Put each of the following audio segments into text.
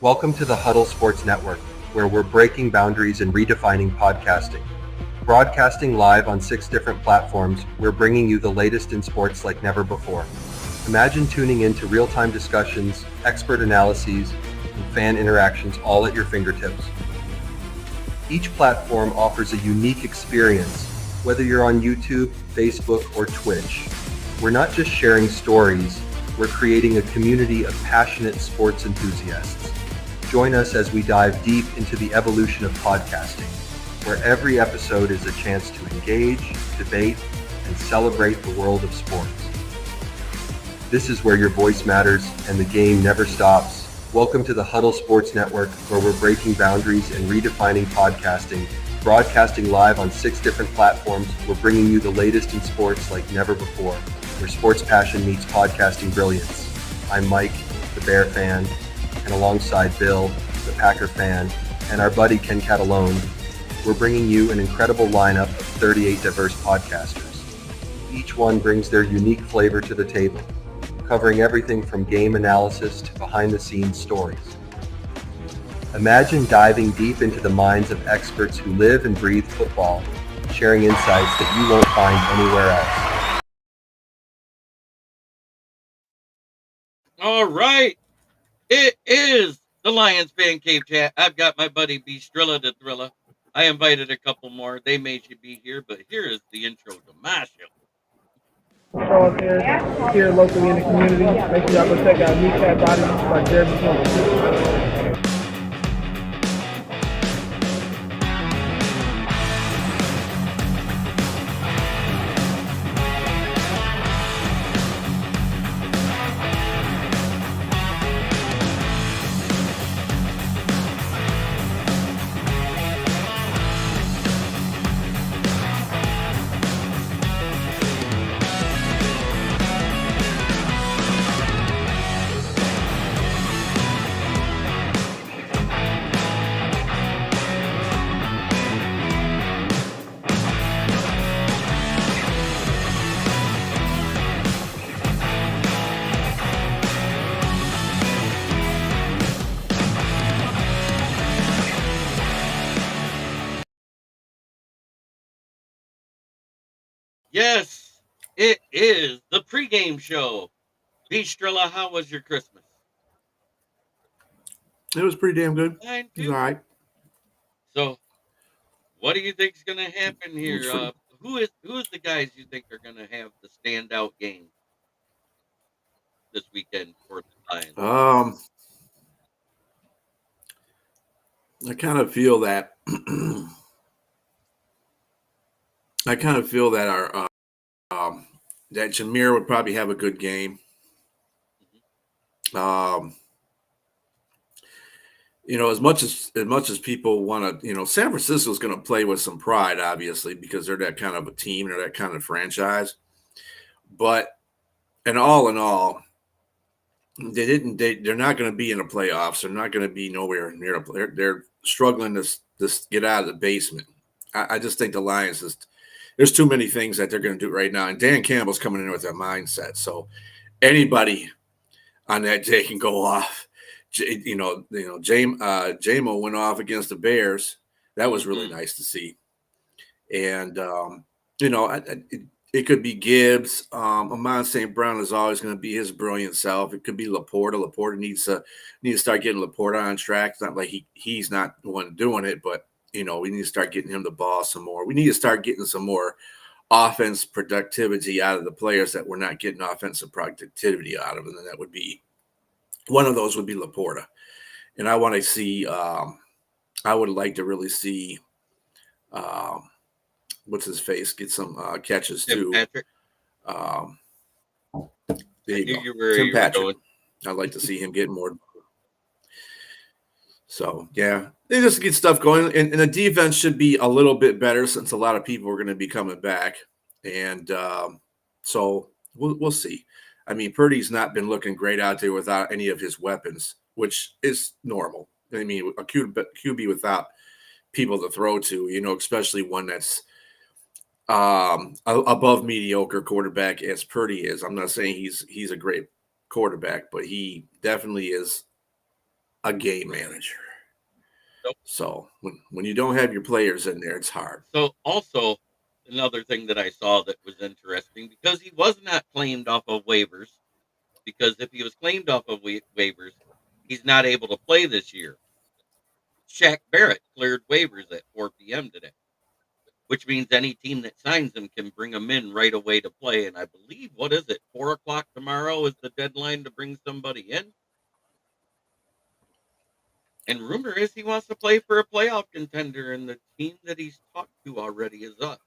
Welcome to the Huddle Sports Network, where we're breaking boundaries and redefining podcasting. Broadcasting live on 6 different platforms, we're bringing you the latest in sports like never before. Imagine tuning into real-time discussions, expert analyses, and fan interactions all at your fingertips. Each platform offers a unique experience, whether you're on YouTube, Facebook, or Twitch. We're not just sharing stories, we're creating a community of passionate sports enthusiasts. Join us as we dive deep into the evolution of podcasting, where every episode is a chance to engage, debate, and celebrate the world of sports. This is where your voice matters and the game never stops. Welcome to the Huddle Sports Network, where we're breaking boundaries and redefining podcasting. Broadcasting live on 6 different platforms, we're bringing you the latest in sports like never before, where sports passion meets podcasting brilliance. I'm Mike, the Bear fan, and alongside Bill, the Packer fan, and our buddy Ken Catalone, we're bringing you an incredible lineup of 38 diverse podcasters. Each one brings their unique flavor to the table, covering everything from game analysis to behind-the-scenes stories. Imagine diving deep into the minds of experts who live and breathe football, sharing insights that you won't find anywhere else. All right. It is the Lions Fan Cave Chat. I've got my buddy B Strilla the Thriller. I invited a couple more. They may should be here, but here is the intro to my show. Show up here locally in the community. Make sure y'all go check out Kneecap Body by Jeremy Jones. Yes, it is the pregame show. B Strilla, how was your Christmas? It was pretty damn good. Mine It was all too. right. So, what do you think is going to happen It was here? free. Who is the guys you think are going to have the standout game this weekend for the Lions? I kind of feel that. I kind of feel that our that Jameer would probably have a good game. As much as people want to, San Francisco's going to play with some pride, obviously, because they're that kind of a team, they're that kind of franchise. But in all, they're not going to be in the playoffs. They're not going to be nowhere near. They're struggling to get out of the basement. I just think the Lions there's too many things that they're going to do right now, and Dan Campbell's coming in with that mindset. So anybody on that day can go off. Jamo went off against the Bears. That was really nice to see. And it could be Gibbs. Amon St. Brown is always going to be his brilliant self. It could be Laporta. Laporta needs to start getting Laporta on track. It's not like he's not the one doing it, but we need to start getting him the ball some more. We need to start getting some more offense productivity out of the players that we're not getting offensive productivity out of, and then that would be one of those would be Laporta. And I want to see. I would like to really see. What's his face? Get some catches Tim too. Patrick. There you go. Tim Patrick. I'd like to see him get more. So yeah, they just get stuff going, and the defense should be a little bit better since a lot of people are going to be coming back, and so we'll see. I mean, Purdy's not been looking great out there without any of his weapons, which is normal. I mean, a QB without people to throw to, especially one that's above mediocre quarterback as Purdy is. I'm not saying he's a great quarterback, but he definitely is a game manager. So, So when you don't have your players in there, it's hard. so also another thing that I saw that was interesting because he was not claimed off of waivers. Because if he was claimed off of waivers, he's not able to play this year. Shaq Barrett cleared waivers at 4 p.m. today, which means any team that signs him can bring him in right away to play. And I believe, what is it, 4 o'clock tomorrow is the deadline to bring somebody in. And rumor is he wants to play for a playoff contender, and the team that he's talked to already is us.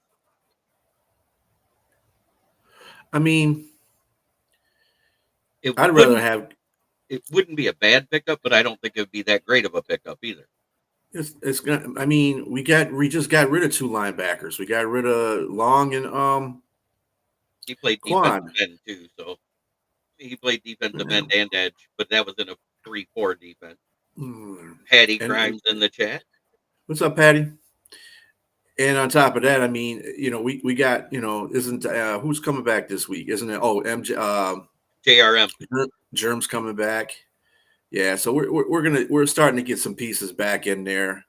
I mean, It I'd rather wouldn't have it wouldn't be a bad pickup, but I don't think it would be that great of a pickup either. it's gonna. I mean, we just got rid of 2 linebackers. We got rid of Long and He played defensive Quan. end too, so he played defensive Yeah. end and edge, but that was in a 3-4 defense. Mm. Patty And Grimes in the chat. what's up, Patty? And on top of that, I mean, we got, isn't who's coming back this week? Isn't it? Oh, MJ, JRM. Germ's coming back. Yeah, so we're starting to get some pieces back in there.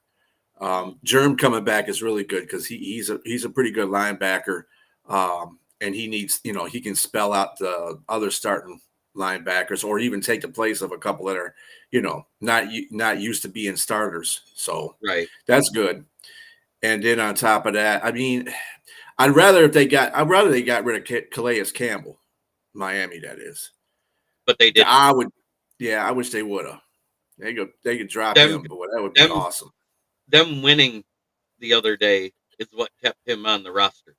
Germ coming back is really good because he's a pretty good linebacker, and he needs, he can spell out the other starting linebackers or even take the place of a couple that are, not used to being starters. So Right. that's good. And then on top of that, I mean, I'd rather they got rid of Calais Campbell, Miami. That is, But they didn't. I would, yeah, I wish they would have. They could drop Them him, but that would be them awesome. them winning the other day is what kept him on the roster.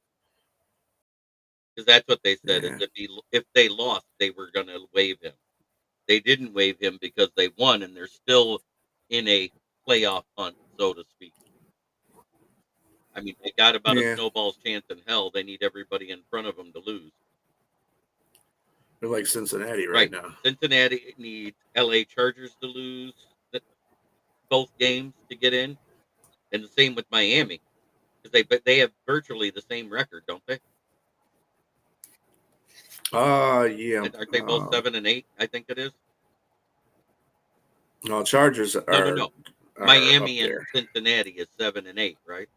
Because that's what they said is Yeah, if they lost, they were going to waive him. They didn't waive him because they won, and they're still in a playoff hunt, so to speak. I mean, they got about a yeah, snowball's chance in hell. They need everybody in front of them to lose. they're like Cincinnati right Right. now. Cincinnati needs LA Chargers to lose both games to get in, and the same with Miami because they have virtually the same record, don't they? Yeah. Aren't they both 7-8? I think it is. No, Chargers No. are up Miami and there. Cincinnati is 7-8, right?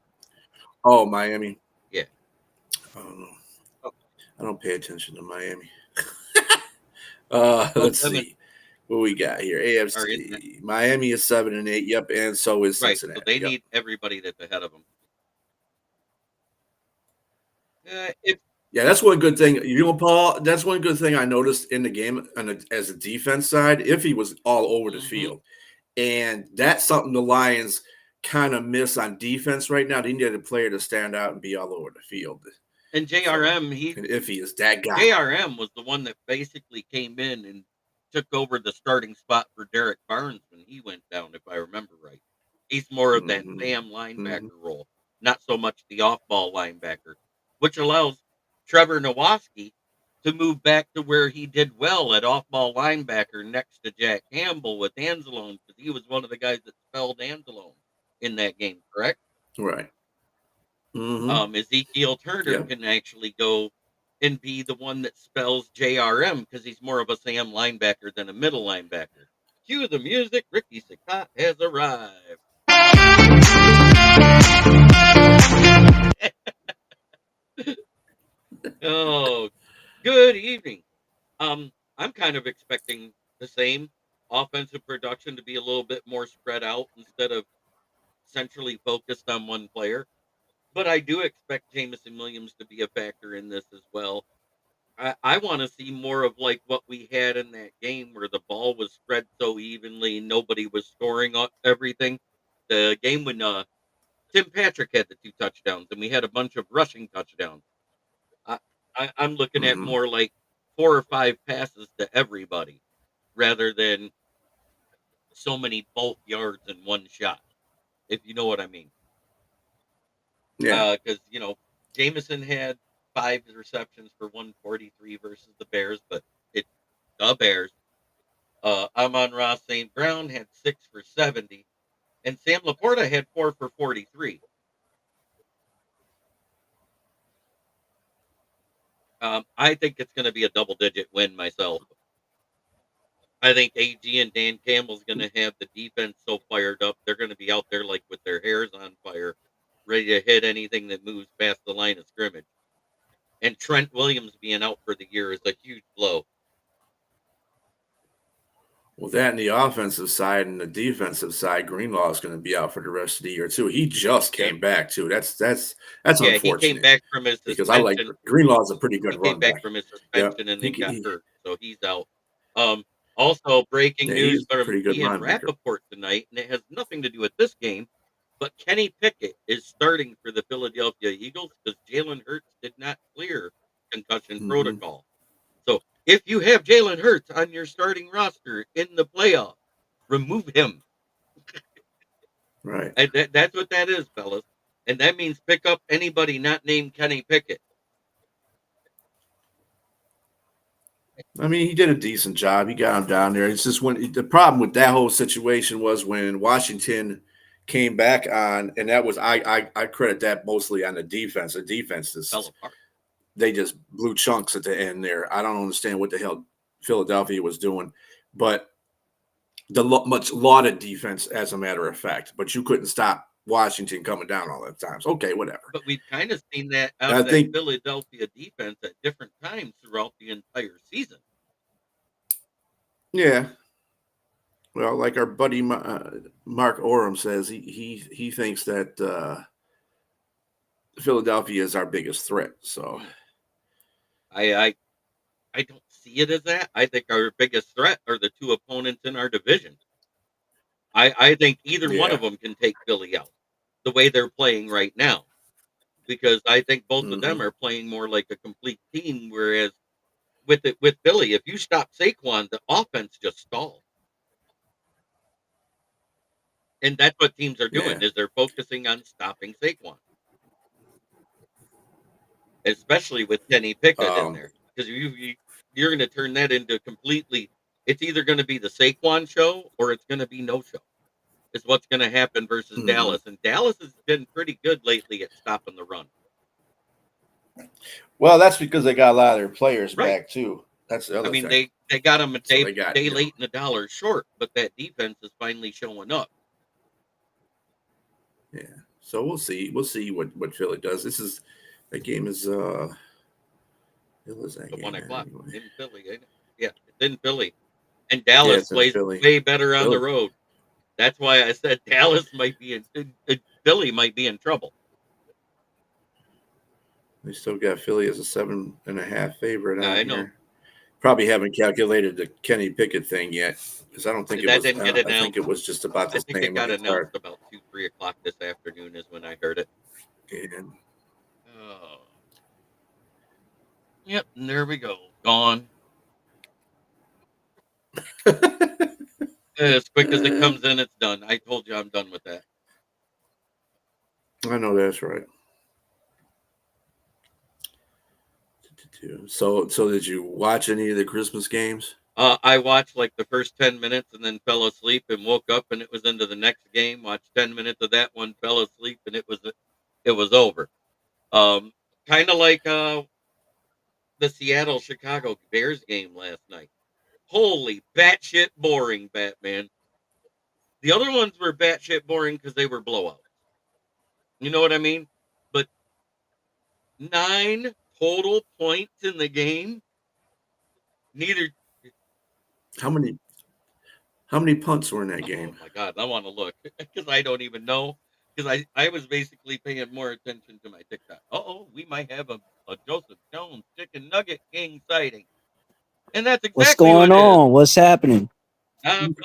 Oh, Miami. Yeah. I don't know. Oh, I don't pay attention to Miami. well, Let's them see what we got here. are in that, AFC. Miami is 7-8. Yep, and so is right. So Cincinnati. they Yep. need everybody that's ahead of them. If Yeah, that's one good thing. Paul, that's one good thing I noticed in the game as a defense side, if he was all over the mhm. field. And that's something the Lions kind of miss on defense right now. They need a player to stand out and be all over the field. And So, JRM, and if he is that guy. JRM was the one that basically came in and took over the starting spot for Derek Barnes when he went down, if I remember right. He's more of that Mm-hmm. Sam Mm-hmm. linebacker role, not so much the off-ball linebacker, which allows Trevor Nowaski to move back to where he did well at off-ball linebacker next to Jack Campbell with Anzalone, because he was one of the guys that spelled Anzalone in that game, correct? Right. Mm-hmm. Ezekiel Turner Yep. can actually go and be the one that spells JRM because he's more of a Sam linebacker than a middle linebacker. Cue the music. Ricky Sakat has arrived. Oh, good evening. I'm kind of expecting the same offensive production to be a little bit more spread out instead of centrally focused on one player. But I do expect Jamison Williams to be a factor in this as well. I want to see more of like what we had in that game where the ball was spread so evenly, nobody was scoring everything. The game when Tim Patrick had the 2 touchdowns and we had a bunch of rushing touchdowns. I, I'm looking at Mm-hmm. more like 4 or 5 passes to everybody rather than so many bulk yards in one shot, if you know what I mean. Yeah. Because Jameson had 5 receptions for 143 versus the Bears, but it's the Bears. Amon-Ra St. Brown had 6 for 70, and Sam Laporta had 4 for 43. I think it's going to be a double-digit win myself. I think AG and Dan Campbell's going to have the defense so fired up. They're going to be out there like with their hairs on fire, ready to hit anything that moves past the line of scrimmage. And Trent Williams being out for the year is a huge blow. Well, that and the offensive side and the defensive side, Greenlaw is going to be out for the rest of the year too. He just came back too. That's Yeah, he came unfortunate back from his because I like suspension. Greenlaw is a pretty good He came run back back. from his Yeah, suspension and then got hurt, so he's out. Also, breaking news he's a from pretty good Ian linebacker. Rappaport tonight, and it has nothing to do with this game, but Kenny Pickett is starting for the Philadelphia Eagles because Jalen Hurts did not clear concussion protocol. So if you have Jalen Hurts on your starting roster in the playoffs, remove him. Right. And that's what that is, fellas. And that means pick up anybody not named Kenny Pickett. I mean, he did a decent job. He got him down there. It's just when the problem with that whole situation was when Washington came back on, and that was I credit that mostly on the defense. The defense Fell apart. they just blew chunks at the end there. I don't understand what the hell Philadelphia was doing, but the much lauded defense, as a matter of fact. But you couldn't stop Washington coming down all the times. Okay, whatever. But we've kind of seen that out I of that think Philadelphia defense at different times throughout the entire season. Yeah. Well, like our buddy Mark Oram says, he thinks that Philadelphia is our biggest threat. So I don't see it as that. I think our biggest threat are the two opponents in our division. I think either one of them can take Philly out the way they're playing right now, because I think both of them are playing more like a complete team. Whereas with Philly, if you stop Saquon, the offense just stalls. And that's what teams are doing is they're focusing on stopping Saquon, especially with Kenny Pickett in there, because you're going to turn that into completely. It's either going to be the Saquon show or it's going to be no show. Is what's going to happen versus Dallas, and Dallas has been pretty good lately at stopping the run. Well, that's because they got a lot of their players back too. That's the other thing. They got them a day late and a dollar short, but that defense is finally showing up. Yeah, so we'll see. We'll see what Philly does. That game is it was that the game 1 o'clock anyway. in Philly. Yeah, it's in Philly, and Dallas plays way better on the road. That's why I said Dallas might be Philly might be in trouble. They still got Philly as a 7.5 favorite on I know. here. Probably haven't calculated the Kenny Pickett thing yet, because I don't think that didn't get announced. I think it was just about the same. I think it got announced about 2-3 o'clock this afternoon is when I heard it. And yep, and there we go. Gone. As quick as it comes in, it's done. I told you I'm done with that. I know that's right. So did you watch any of the Christmas games? I watched like the first 10 minutes and then fell asleep and woke up and it was into the next game. Watched 10 minutes of that one, fell asleep, and it was over. Kind of like the Seattle-Chicago Bears game last night. Holy batshit boring, Batman. The other ones were batshit boring because they were blowouts. You know what I mean? But 9 total points in the game. Neither. How many punts were in that game? Oh my God, I want to look because I don't even know. Because I was basically paying more attention to my TikTok. We might have a Joseph Jones chicken nugget king sighting. And that's exactly what's going on. What's happening? I'm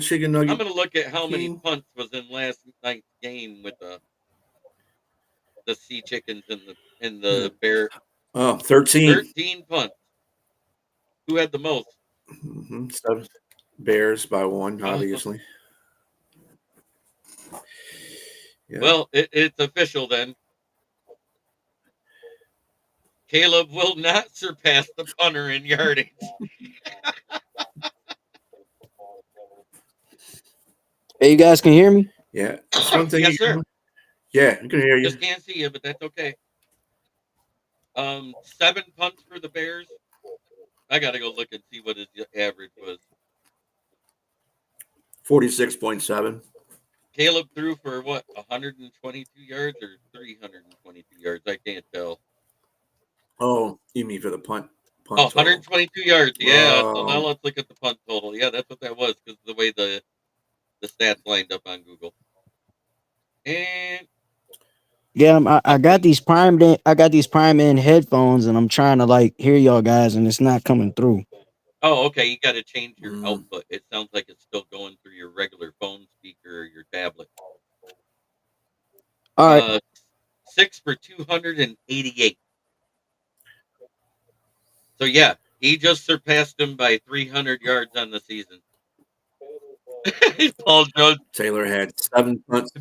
chicken nugget. I'm going to look at how many punts was in last night's game with the Sea Chickens and the Bear. 13. 13 punts. Who had the most? 7 Bears by 1, obviously. Yeah. Well, it's official then. Caleb will not surpass the punter in yardage. Hey, you guys can hear me? Yeah. That's one thing. Yes, sir. Yeah, I can hear you. Just can't see you, but that's okay. 7 punts for the Bears. I got to go look and see what his average was. 46.7. Caleb threw for what, 122 yards or 322 yards? I can't tell. Oh, you mean for the punt Oh, total? 122 yards. Yeah. So now let's look at the punt total. Yeah, that's what that was because the way the stats lined up on Google. And Yeah, I got these primed in. I got these prime in headphones, and I'm trying to like hear y'all guys, and it's not coming through. oh, okay, you got to change your output. It sounds like it's still going through your regular phone speaker or your tablet. All right. 6 for 288. So yeah, he just surpassed him by 300 yards on the season. Paul Jones. Taylor had 7 punts.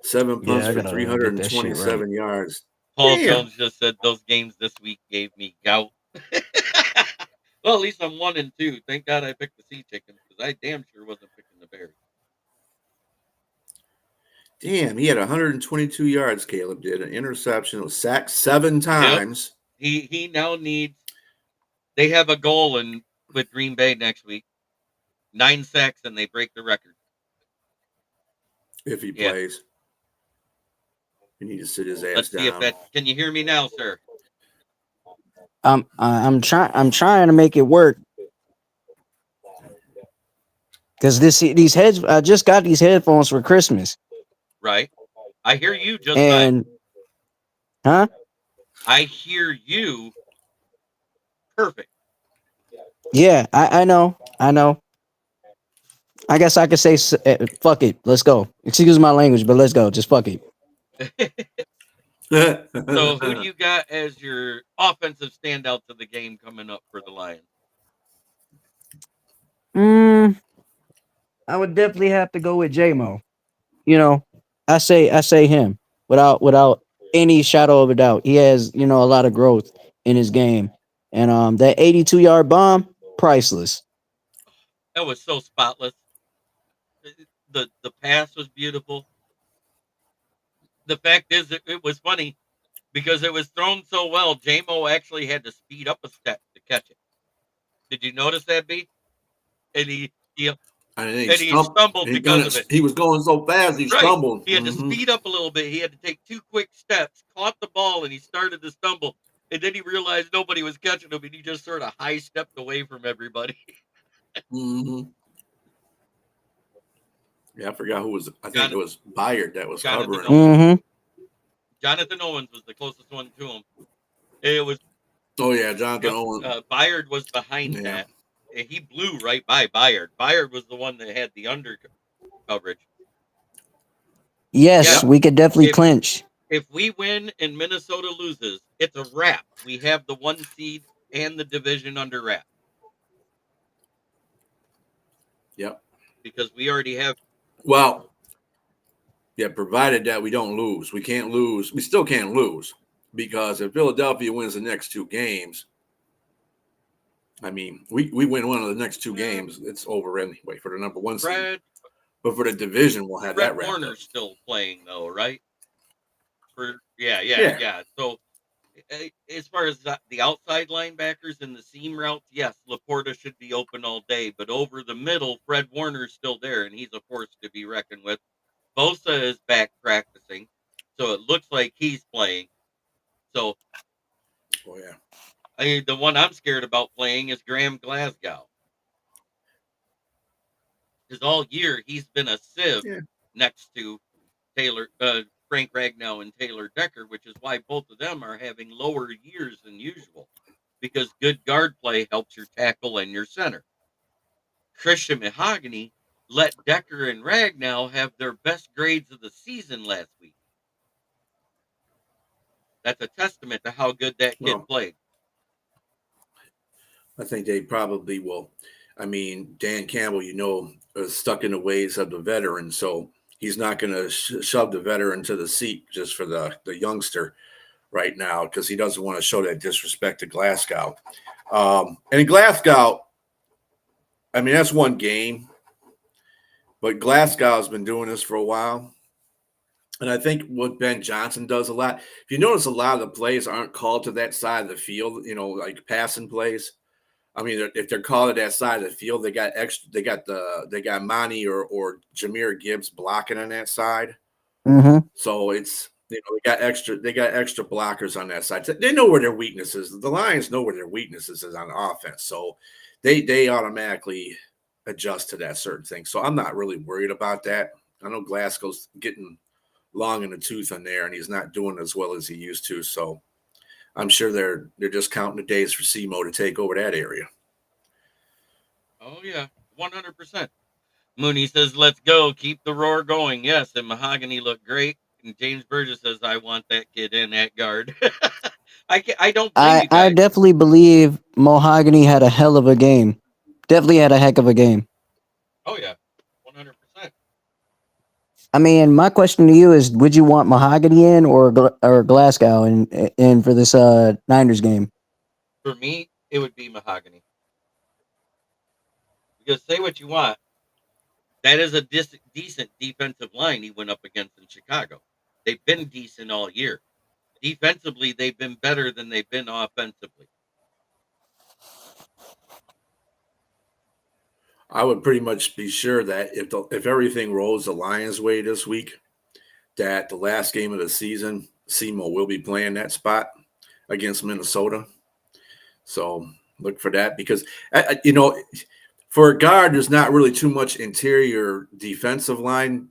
7 punts I for gotta get that shit 327 right. yards. Paul Damn. Jones just said those games this week gave me gout. Well, at least I'm 1-2. Thank God I picked the Sea Chickens because I damn sure wasn't picking the Bears. Damn, he had 122 yards. Caleb did an interception. Was sacked 7 times. Yep. He now needs. They have a goal with Green Bay next week. 9 sacks and they break the record. If he plays, you need to sit his ass Let's down. see if that. Can you hear me now, sir? I'm trying to make it work. Because these heads, I just got these headphones for Christmas. Right. I hear you just and fine. Huh? I hear you perfect. Yeah, I know. I guess I could say fuck it. Let's go. Excuse my language, but let's go. Just fuck it. So who do you got as your offensive standouts of the game coming up for the Lions? I would definitely have to go with J-Mo. You know, I say him without any shadow of a doubt. He has, a lot of growth in his game. And that 82-yard bomb, priceless. That was so spotless. The pass was beautiful. The fact is, it was funny because it was thrown so well. J-Mo actually had to speed up a step to catch it. Did you notice that, B? And he stumbled because of it. He was going so fast, he stumbled. He had to speed up a little bit. He had to take 2 quick steps, caught the ball, and he started to stumble. And then he realized nobody was catching him, and he just sort of high stepped away from everybody. Yeah, I forgot who was. I think it was Byard that was covering him. Jonathan Owens was the closest one to him. It was. Oh yeah, Jonathan Owens. Byard was behind that. And he blew right by Byard. Byard was the one that had the under coverage. Yes, we could definitely clinch. If we win and Minnesota loses, it's a wrap. We have the 1 seed and the division under wrap. Yep. Because we already have. Well, yeah, provided that we don't lose. We can't lose. We still can't lose because if Philadelphia wins the next 2 games, I mean, we win one of the next 2 games, it's over anyway for the number 1 seed. But for the division, we'll have that wrapped up. Warner's still playing though, right? Yeah. So as far as the outside linebackers and the seam routes, yes, Laporta should be open all day. But over the middle, Fred Warner's still there, and he's a force to be reckoned with. Bosa is back practicing, so it looks like he's playing. So, the one I'm scared about playing is Graham Glasgow. Because all year he's been a sieve next to Frank Ragnow and Taylor Decker, which is why both of them are having lower years than usual. Because good guard play helps your tackle and your center. Christian Mahogany let Decker and Ragnow have their best grades of the season last week. That's a testament to how good that kid played. I think they probably will. I mean, Dan Campbell, is stuck in the ways of the veteran, so he's not going to shove the veteran to the seat just for the youngster right now because he doesn't want to show that disrespect to Glasgow. And Glasgow, I mean, that's 1 game, but Glasgow's been doing this for a while. And I think what Ben Johnson does a lot, if you notice a lot of the plays aren't called to that side of the field, like passing plays. I mean, if they're calling that side of the field, they got extra. They got Monty or Jameer Gibbs blocking on that side. Mm-hmm. So it's they got extra blockers on that side. They know where their weaknesses. The Lions know where their weaknesses is on offense. So they automatically adjust to that certain thing. So I'm not really worried about that. I know Glasgow's getting long in the tooth on there, and he's not doing as well as he used to. So I'm sure they're just counting the days for SEMO to take over that area. Oh yeah, 100%. Mooney says, "Let's go, keep the roar going." Yes, and Mahogany looked great. And James Burgess says, "I want that kid in at guard." I don't blame you I guys. definitely believe Mahogany had a hell of a game. Definitely had a heck of a game. Oh yeah, 100%. I mean, my question to you is: would you want Mahogany in or Glasgow in for this Niners game? For me, it would be Mahogany. Because say what you want, that is a decent defensive line he went up against in Chicago. They've been decent all year. Defensively, they've been better than they've been offensively. I would pretty much be sure that if everything rolls the Lions' way this week, that the last game of the season, SEMO will be playing that spot against Minnesota. So look for that because for a guard, there's not really too much interior defensive line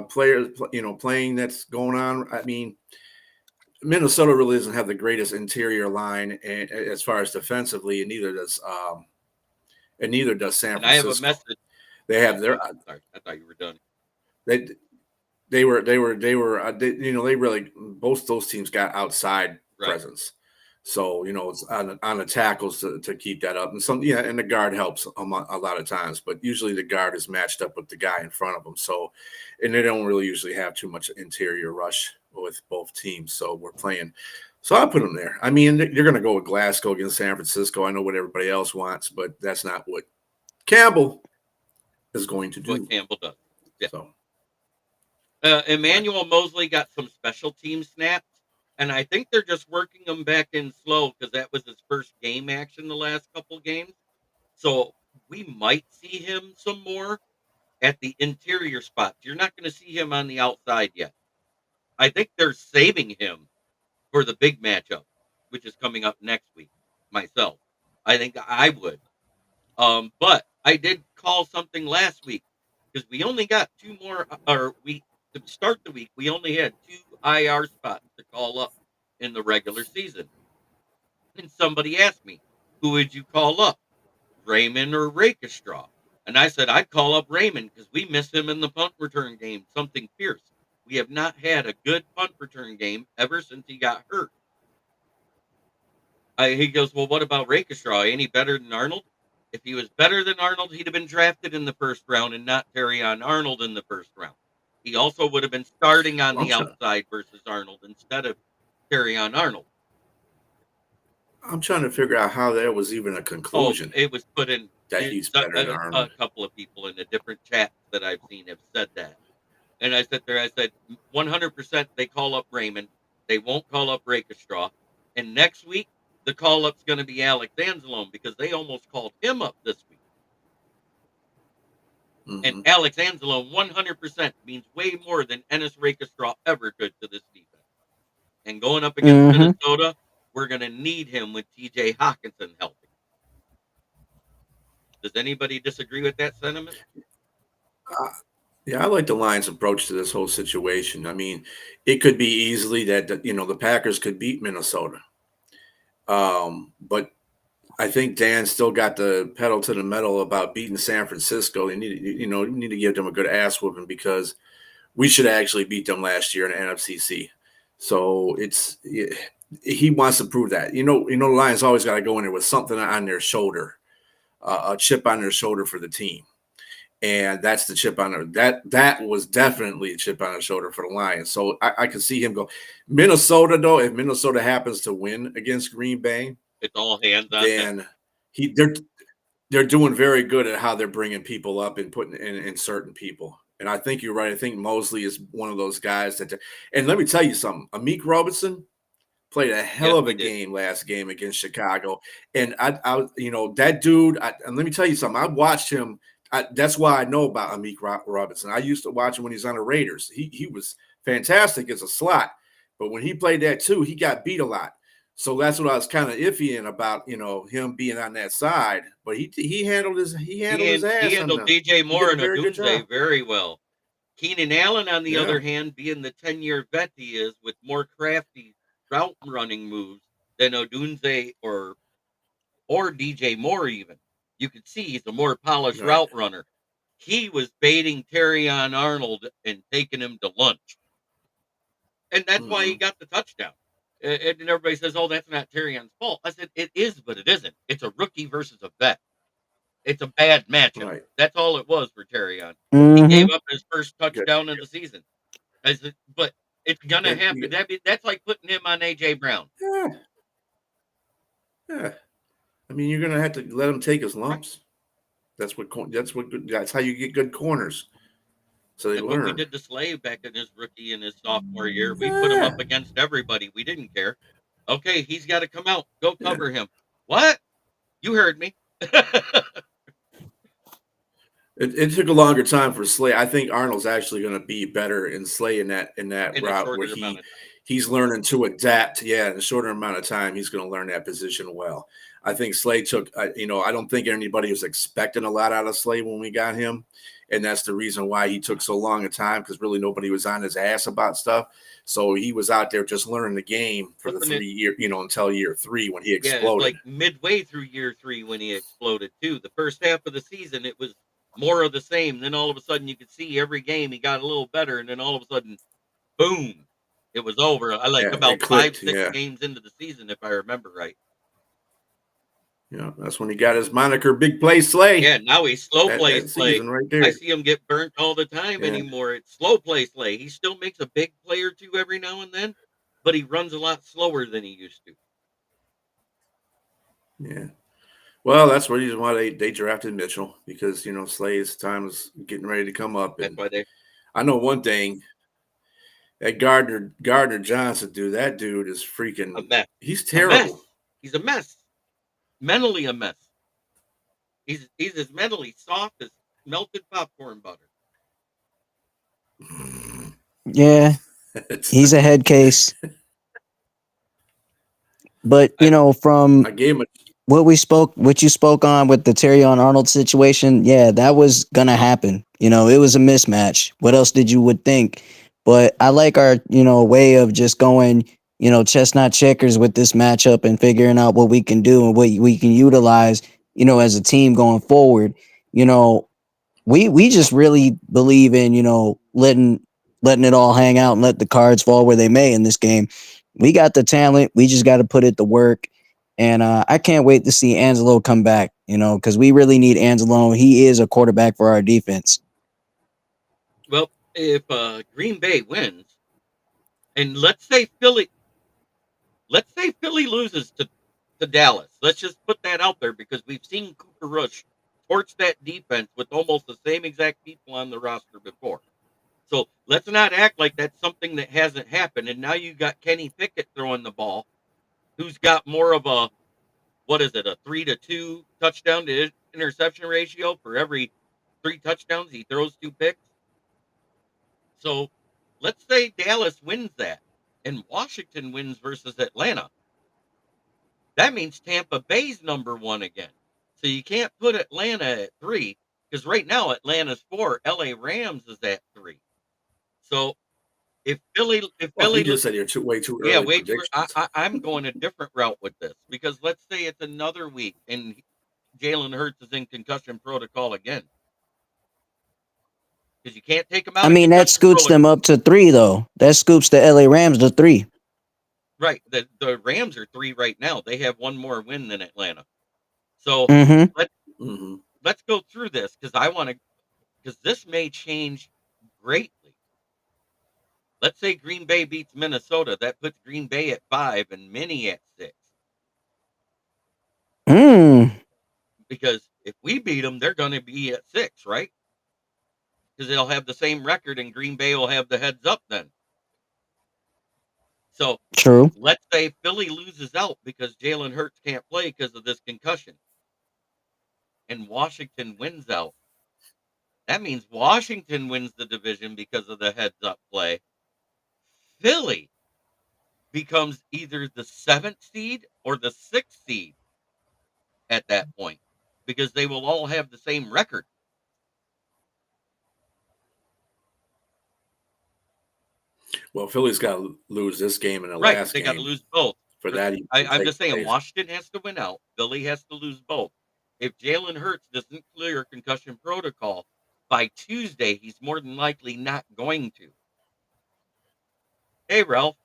players, playing that's going on. I mean, Minnesota really doesn't have the greatest interior line as far as defensively, and neither does San And I have a Francisco. message. They have their. Sorry, I thought you were done. They really both those teams got outside presence. So, it's on the tackles to keep that up. And and the guard helps a lot of times, but usually the guard is matched up with the guy in front of them. So, and they don't really usually have too much interior rush with both teams. So we're playing. So I put them there. I mean, you're going to go with Glasgow against San Francisco. I know what everybody else wants, but that's not what Campbell is going to do. What Campbell does. Yeah. So. Emmanuel Mosley got some special team snaps, and I think they're just working him back in slow because that was his first game action the last couple games. So we might see him some more at the interior spots. You're not going to see him on the outside yet. I think they're saving him for the big matchup, which is coming up next week. Myself, I think I would. But I did call something last week because we only got two more, to start the week, we only had 2 IR spots to call up in the regular season. And somebody asked me, who would you call up, Raymond or Rakestraw? And I said, I'd call up Raymond because we miss him in the punt return game, something fierce. We have not had a good punt return game ever since he got hurt. He goes, well, what about Rakestraw? Any better than Arnold? If he was better than Arnold, he'd have been drafted in the first round and not Terrion Arnold in the first round. He also would have been starting on the outside versus Arnold instead of Terrion Arnold. I'm trying to figure out how that was even a conclusion. It was put in that he's better than Arnold. A couple of people in the different chats that I've seen have said that. And I said 100% they call up Raymond. They won't call up Rakestraw. And next week, the call-up's going to be Alex Anzalone because they almost called him up this week. Mm-hmm. And Alex Anzalone 100% means way more than Ennis Rakestraw ever could to this defense. And going up against Minnesota, we're going to need him with TJ Hawkinson helping. Does anybody disagree with that sentiment? Yeah, I like the Lions' approach to this whole situation. I mean, it could be easily that the Packers could beat Minnesota. But I think Dan still got the pedal to the metal about beating San Francisco. They need to give them a good ass whooping because we should actually beat them last year in the NFCC. So he wants to prove that. The Lions always got to go in there with something on their shoulder, a chip on their shoulder for the team. And that's the chip on there. That was definitely a chip on the shoulder for the Lions. So I could see him go. Minnesota, though, if Minnesota happens to win against Green Bay, it's all hands on then they're doing very good at how they're bringing people up and putting in certain people. And I think you're right. I think Mosley is one of those guys and let me tell you something. Amik Robertson played a hell Yes, of we a did. game last game against Chicago. And that dude, and let me tell you something. I watched him. That's why I know about Amik Robinson. I used to watch him when he's on the Raiders. He was fantastic as a slot. But when he played that too, he got beat a lot. So that's what I was kind of iffy in about, him being on that side. But he handled his He ass on handled them. DJ He did Moore a and very good job. Odunze very well. Keenan Allen, on the Yeah. other hand, being the 10-year vet he is, with more crafty route running moves than Odunze or DJ Moore even. You could see he's a more polished Right. route runner. He was baiting Terrion Arnold and taking him to lunch. And that's why he got the touchdown. And everybody says, oh, that's not Terrion's fault. I said, it is, but it isn't. It's a rookie versus a vet. It's a bad matchup. Right. That's all it was for Terrion. He Mm-hmm. gave up his first Good. touchdown of the season. But it's gonna happen. That's like putting him on AJ Brown. Yeah. Yeah. I mean, you're gonna have to let him take his lumps. That's how you get good corners. So they That's what we learn. did to Slay back in his rookie and his sophomore year. We put him up against everybody. We didn't care. Okay, he's got to come out. Go cover him. What? You heard me. It took a longer time for Slay. I think Arnold's actually going to be better in Slay in that In route a where shorter amount of time. he's learning to adapt. Yeah, in a shorter amount of time, he's going to learn that position well. I think Slay took. I don't think anybody was expecting a lot out of Slay when we got him, and that's the reason why he took so long a time, because really nobody was on his ass about stuff. So he was out there just learning the game for the 3 year, until year 3 when he exploded. Yeah, like midway through year 3 when he exploded too. The first half of the season, it was more of the same. Then all of a sudden, you could see every game he got a little better, and then all of a sudden, boom, it was over. I about clicked, 5-6 games into the season, if I remember right. Yeah, that's when he got his moniker, Big Play Slay. Yeah, now he's slow play Slay. Season right there. I see him get burnt all the time anymore. It's slow play Slay. He still makes a big play or two every now and then, but he runs a lot slower than he used to. Yeah. Well, that's the reason why they drafted Mitchell, because Slay's time is getting ready to come up. That's why I know one thing. That Gardner Johnson, dude, that dude is freaking a mess. He's terrible. He's a mess. Mentally a mess. He's as mentally soft as melted popcorn butter. Yeah. He's a head case. But from I gave him what you spoke on with the Terrion Arnold situation, yeah, that was gonna happen. It was a mismatch. What else did you would think? But I like our, way of just going, chestnut checkers with this matchup and figuring out what we can do and what we can utilize, as a team going forward. We just really believe in, letting it all hang out and let the cards fall where they may in this game. We got the talent. We just got to put it to work. And I can't wait to see Angelo come back, because we really need Angelo. He is a quarterback for our defense. Well, if Green Bay wins, and let's say Philly loses to Dallas. Let's just put that out there, because we've seen Cooper Rush torch that defense with almost the same exact people on the roster before. So let's not act like that's something that hasn't happened. And now you got Kenny Pickett throwing the ball, who's got more of a, a 3-2 touchdown to interception ratio for every 3 touchdowns he throws 2 picks. So let's say Dallas wins that and Washington wins versus Atlanta. That means Tampa Bay's number 1 again. So you can't put Atlanta at 3, because right now Atlanta's 4, LA Rams is at 3. So if Philly you just said you're way too early. Yeah, way too. I'm going a different route with this, because let's say it's another week and Jalen Hurts is in concussion protocol again, because you can't take him out. I mean, that scoots them up to 3, though. That scoops the LA Rams to 3. Right. The Rams are 3 right now. They have 1 more win than Atlanta. So let's go through this, because this may change greatly. Let's say Green Bay beats Minnesota. That puts Green Bay at 5 and Minnie at 6. Because if we beat them, they're going to be at 6, right? Because they'll have the same record, and Green Bay will have the heads up then. So True. let's say Philly loses out because Jalen Hurts can't play because of this concussion, and Washington wins out. That means Washington wins the division because of the heads-up play. Philly becomes either the 7th seed or the 6th seed at that point because they will all have the same record. Well, Philly's got to lose this game and the Right. last They got to game lose both. for that even to I'm take just saying place. Washington has to win out. Philly has to lose both. If Jalen Hurts doesn't clear concussion protocol by Tuesday, he's more than likely not going to. Hey, Ralph.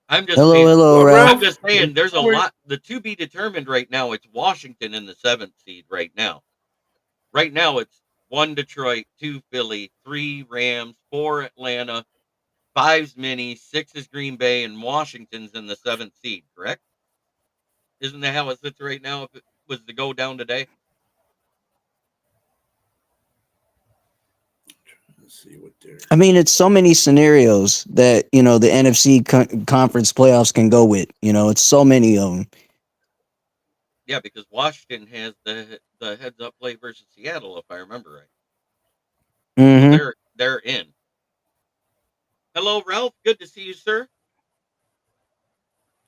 I'm just Hello, saying. hello, Ralph. I'm just saying. There's a lot. The to be determined right now. It's Washington in the 7th seed right now. Right now, it's 1 Detroit, 2 Philly, 3 Rams, 4 Atlanta, 5's Mini, 6 is Green Bay, and Washington's in the 7th seed. Correct? Isn't that how it sits right now? If it was to go down today. Let's see what they're. I mean, it's so many scenarios that the NFC conference playoffs can go with. It's so many of them. Yeah, because Washington has the heads up play versus Seattle, if I remember right. So Mm-hmm. they're in. Hello, Ralph. Good to see you, sir.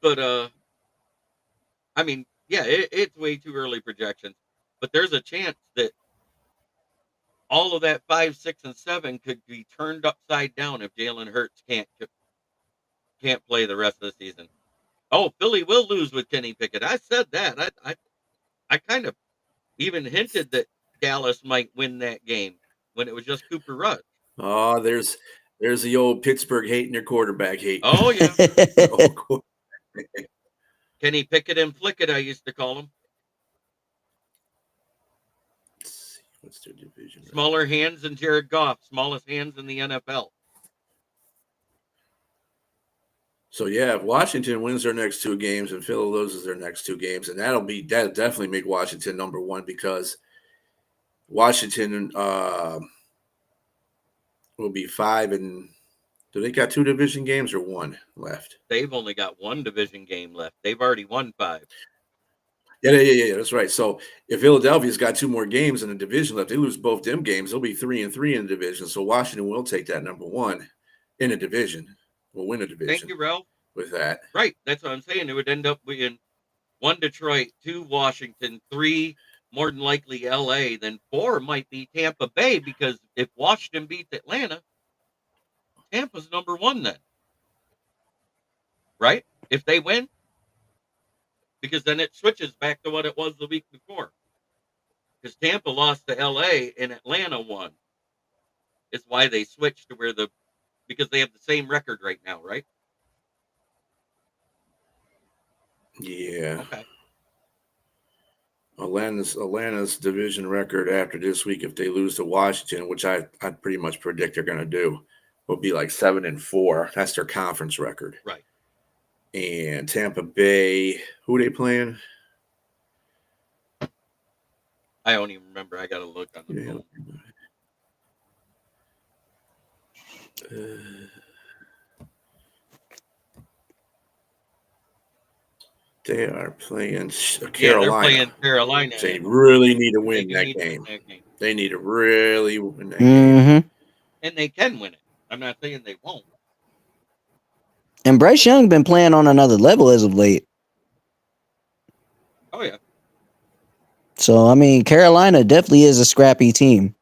But I mean, yeah, it's way too early projections. But there's a chance that all of that 5, 6, and 7 could be turned upside down if Jalen Hurts can't play the rest of the season. Oh, Philly will lose with Kenny Pickett. I said that. I kind of even hinted that Dallas might win that game when it was just Cooper Rush. Oh, there's the old Pittsburgh hating their quarterback hate. Oh yeah, Oh, Kenny Pickett and Flickett, I used to call him. let's see, what's their division? Smaller hands than Jared Goff, smallest hands in the NFL. So yeah, if Washington wins their next 2 games and Philly loses their next 2 games, and that'll definitely make Washington number 1 because Washington will be 5 and. Do they got 2 division games or 1 left? They've only got 1 division game left. They've already won 5. Yeah. That's right. So if Philadelphia's got 2 more games in the division left, they lose both them games, they'll be 3-3 in the division. So Washington will take that number 1 in a division. Will win a division. Thank you, Ralph. With that, right? That's what I'm saying. It would end up being 1 Detroit, 2 Washington, 3 more than likely LA, then 4 might be Tampa Bay because if Washington beats Atlanta, Tampa's number 1 then. Right? If they win, because then it switches back to what it was the week before. Because Tampa lost to LA and Atlanta won. It's why they switched to because they have the same record right now, right? yeah. Okay. Atlanta's division record after this week, if they lose to Washington, which I pretty much predict they're going to do, will be like 7-4. That's their conference record. Right. And Tampa Bay, who are they playing? I don't even remember. I got to look on the phone. They are playing Carolina. Yeah, they're playing Carolina. They really need to win that game. They need to really win that game. And they can win it. I'm not saying they won't. And Bryce Young been playing on another level as of late. Oh, yeah. So, I mean, Carolina definitely is a scrappy team.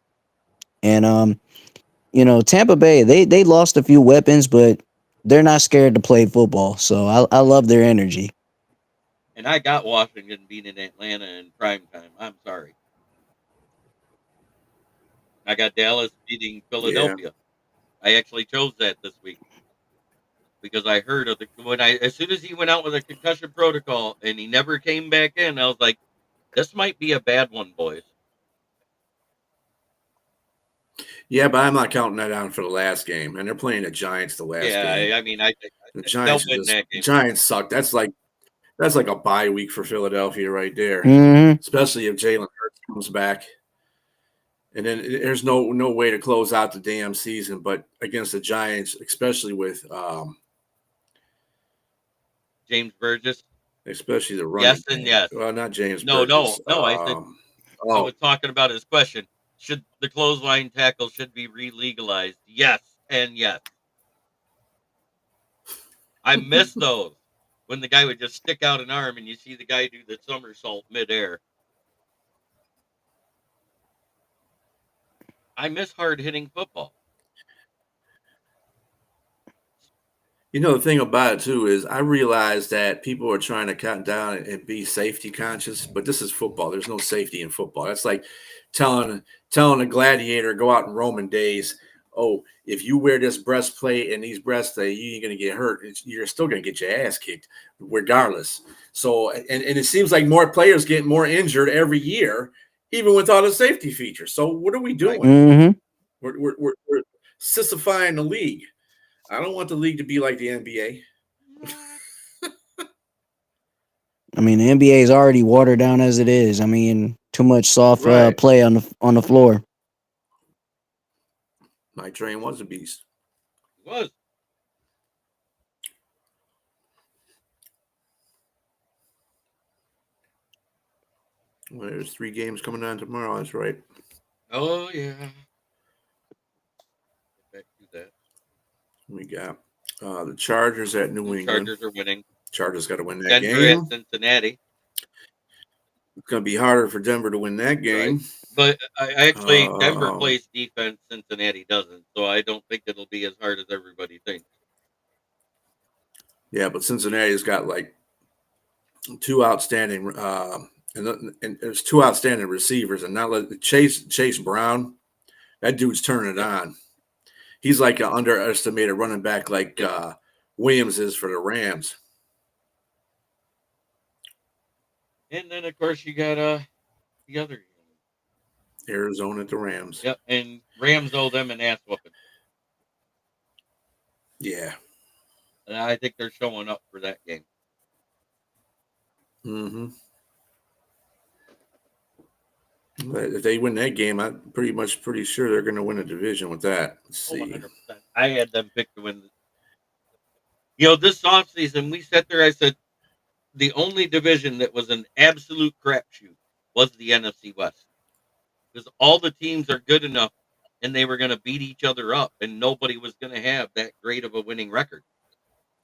And, Tampa Bay, they lost a few weapons, but they're not scared to play football. So I love their energy. And I got Washington beating Atlanta in prime time. I'm sorry. I got Dallas beating Philadelphia. Yeah. I actually chose that this week because I heard of as soon as he went out with a concussion protocol and he never came back in, I was like, this might be a bad one, boys. Yeah, but I'm not counting that down for the last game, and they're playing the Giants the last game. Yeah, I mean, the Giants suck. That's like a bye week for Philadelphia right there, especially if Jalen Hurts comes back. And then there's no way to close out the damn season, but against the Giants, especially with James Burgess. especially the running Yes and game. yes. Well, not James No, Burgess. no. I said I Oh, was talking about his question. Should the clothesline tackle should be re-legalized? Yes and yes. I miss those when the guy would just stick out an arm and you see the guy do the somersault midair. I miss hard hitting football. you know, the thing about it too is I realize that people are trying to cut down and be safety conscious, but this is football. There's no safety in football. That's like telling a gladiator go out in Roman days, oh, if you wear this breastplate and these breastplate, you ain't gonna get hurt. You're still gonna get your ass kicked, regardless. So, and it seems like more players get more injured every year, even without a safety feature. So, what are we doing? Right. Mm-hmm. We're sissifying the league. I don't want the league to be like the NBA. I mean, the NBA is already watered down as it is. I mean, too much soft Right. play on the floor. My train was a beast. It was. Well, there's 3 games coming on tomorrow. That's right. Oh yeah. Back to that. We got the Chargers at New The England. Chargers are winning. Chargers got to win that Denver game. at Cincinnati. It's going to be harder for Denver to win that game. Right. But I actually, Denver plays defense, Cincinnati doesn't. So I don't think it'll be as hard as everybody thinks. Yeah, but Cincinnati's got like 2 outstanding and there's 2 outstanding receivers, and now Chase Brown, that dude's turning it on. He's like an underestimated running back, like Williams is for the Rams. And then of course you got the other game. Arizona at the Rams. Yep, and Rams owe them an ass whooping. Yeah. And I think they're showing up for that game. Mm-hmm. But if they win that game, I'm pretty sure they're going to win a division with that. Let's see. 100%. I had them picked to win. You know, this offseason, we sat there, I said, the only division that was an absolute crapshoot was the NFC West. Because all the teams are good enough and they were going to beat each other up and nobody was going to have that great of a winning record.